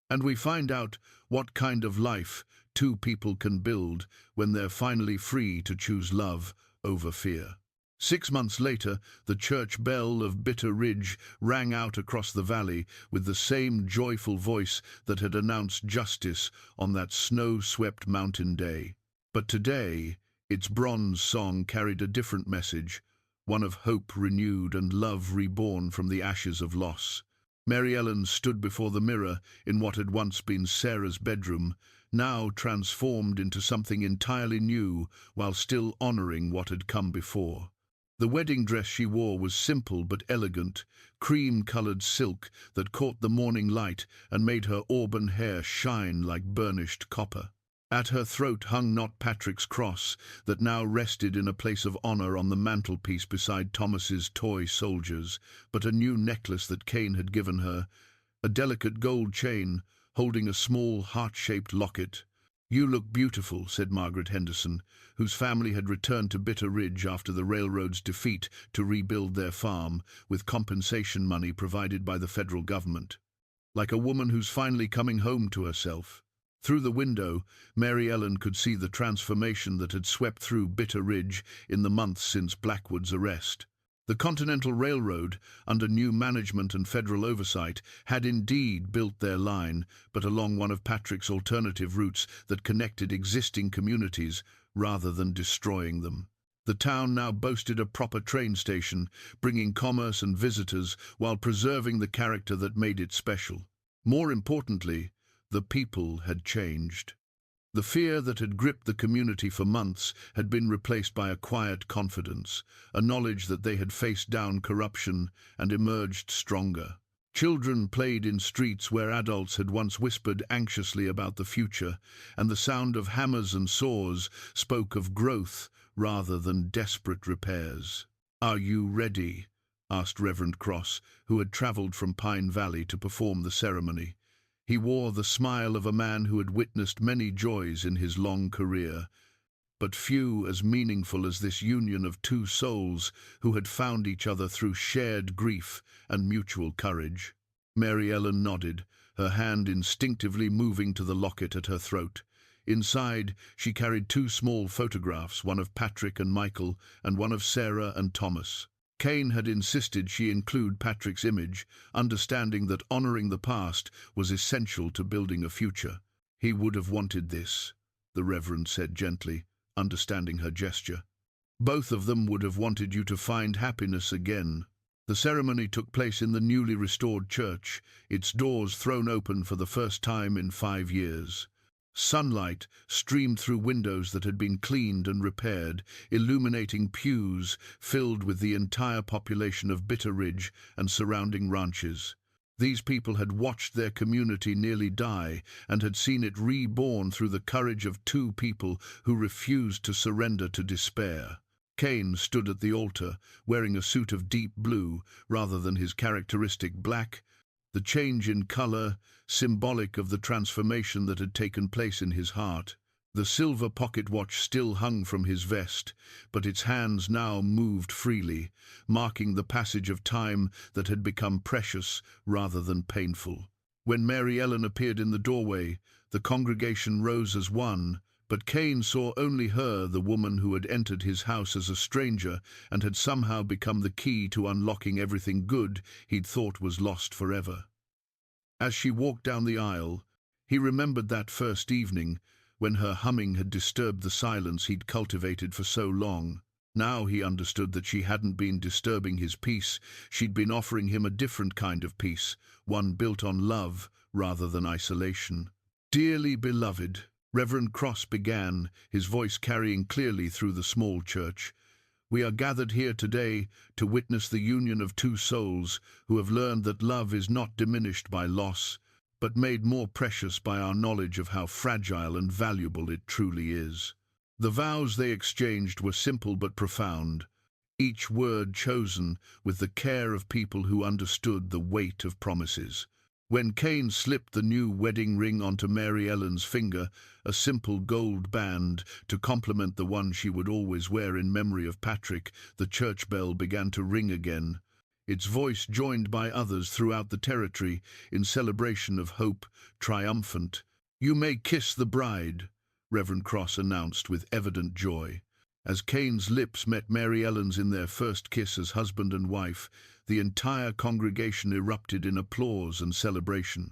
"and we find out what kind of life two people can build when they're finally free to choose love over fear." 6 months later, the church bell of Bitter Ridge rang out across the valley with the same joyful voice that had announced justice on that snow-swept mountain day. But today, its bronze song carried a different message, one of hope renewed and love reborn from the ashes of loss. Mary Ellen stood before the mirror in what had once been Sarah's bedroom, now transformed into something entirely new while still honoring what had come before. The wedding dress she wore was simple but elegant, cream-colored silk that caught the morning light and made her auburn hair shine like burnished copper. At her throat hung not Patrick's cross that now rested in a place of honor on the mantelpiece beside Thomas's toy soldiers, but a new necklace that Cain had given her, a delicate gold chain holding a small heart-shaped locket. "You look beautiful," said Margaret Henderson, whose family had returned to Bitter Ridge after the railroad's defeat to rebuild their farm, with compensation money provided by the federal government. "Like a woman who's finally coming home to herself." Through the window, Mary Ellen could see the transformation that had swept through Bitter Ridge in the months since Blackwood's arrest. The Continental Railroad, under new management and federal oversight, had indeed built their line, but along one of Patrick's alternative routes that connected existing communities rather than destroying them. The town now boasted a proper train station, bringing commerce and visitors while preserving the character that made it special. More importantly, the people had changed. The fear that had gripped the community for months had been replaced by a quiet confidence, a knowledge that they had faced down corruption and emerged stronger. Children played in streets where adults had once whispered anxiously about the future, and the sound of hammers and saws spoke of growth rather than desperate repairs. "Are you ready?" asked Reverend Cross, who had traveled from Pine Valley to perform the ceremony. He wore the smile of a man who had witnessed many joys in his long career, but few as meaningful as this union of two souls who had found each other through shared grief and mutual courage. Mary Ellen nodded, her hand instinctively moving to the locket at her throat. Inside, she carried two small photographs, one of Patrick and Michael, and one of Sarah and Thomas. Cain had insisted she include Patrick's image, understanding that honoring the past was essential to building a future. "He would have wanted this," the Reverend said gently, understanding her gesture. "Both of them would have wanted you to find happiness again." The ceremony took place in the newly restored church, its doors thrown open for the first time in 5 years. Sunlight streamed through windows that had been cleaned and repaired, illuminating pews filled with the entire population of Bitter Ridge and surrounding ranches. These people had watched their community nearly die and had seen it reborn through the courage of two people who refused to surrender to despair. Cain stood at the altar, wearing a suit of deep blue rather than his characteristic black, the change in color symbolic of the transformation that had taken place in his heart. The silver pocket watch still hung from his vest, but its hands now moved freely, marking the passage of time that had become precious rather than painful. When Mary Ellen appeared in the doorway, the congregation rose as one, but Cain saw only her, the woman who had entered his house as a stranger and had somehow become the key to unlocking everything good he'd thought was lost forever. As she walked down the aisle, he remembered that first evening when her humming had disturbed the silence he'd cultivated for so long. Now he understood that she hadn't been disturbing his peace, she'd been offering him a different kind of peace, one built on love rather than isolation. "Dearly beloved," Reverend Cross began, his voice carrying clearly through the small church, "we are gathered here today to witness the union of two souls who have learned that love is not diminished by loss, but made more precious by our knowledge of how fragile and valuable it truly is." The vows they exchanged were simple but profound, each word chosen with the care of people who understood the weight of promises. When Cain slipped the new wedding ring onto Mary Ellen's finger, a simple gold band to complement the one she would always wear in memory of Patrick, the church bell began to ring again, its voice joined by others throughout the territory in celebration of hope, triumphant. "You may kiss the bride," Reverend Cross announced with evident joy. As Cain's lips met Mary Ellen's in their first kiss as husband and wife, the entire congregation erupted in applause and celebration.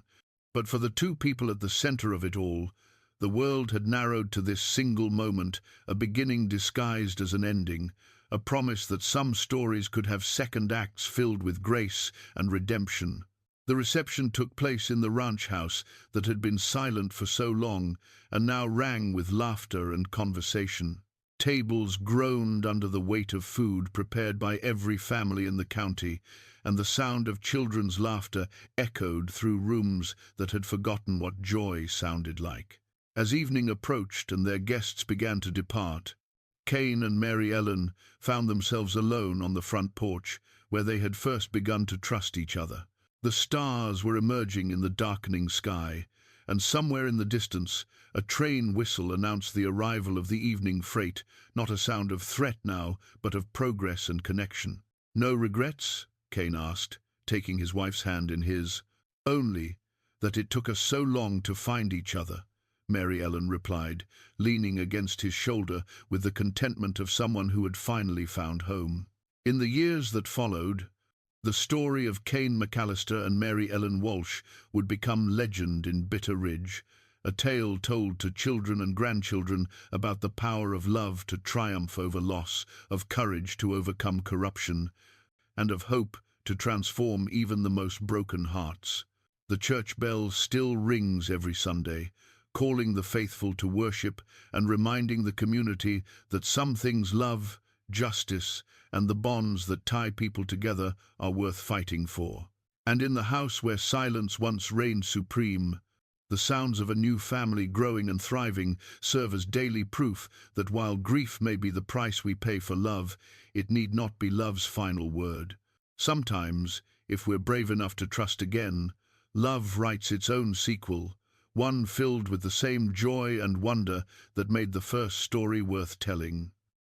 But for the two people at the center of it all, the world had narrowed to this single moment, a beginning disguised as an ending, a promise that some stories could have second acts filled with grace and redemption. The reception took place in the ranch house that had been silent for so long and now rang with laughter and conversation. Tables groaned under the weight of food prepared by every family in the county, and the sound of children's laughter echoed through rooms that had forgotten what joy sounded like. As evening approached and their guests began to depart, Cain and Mary Ellen found themselves alone on the front porch, where they had first begun to trust each other. The stars were emerging in the darkening sky, and somewhere in the distance, a train whistle announced the arrival of the evening freight, not a sound of threat now, but of progress and connection. "No regrets?" Cain asked, taking his wife's hand in his. "Only that it took us so long to find each other," Mary Ellen replied, leaning against his shoulder with the contentment of someone who had finally found home. In the years that followed, the story of Cain McAlister and Mary Ellen Walsh would become legend in Bitter Ridge, a tale told to children and grandchildren about the power of love to triumph over loss, of courage to overcome corruption, and of hope to transform even the most broken hearts. The church bell still rings every Sunday, calling the faithful to worship and reminding the community that some things, love, justice, and the bonds that tie people together, are worth fighting for. And in the house where silence once reigned supreme, the sounds of a new family growing and thriving serve as daily proof that while grief may be the price we pay for love, it need not be love's final word. Sometimes, if we're brave enough to trust again, love writes its own sequel, one filled with the same joy and wonder that made the first story worth telling.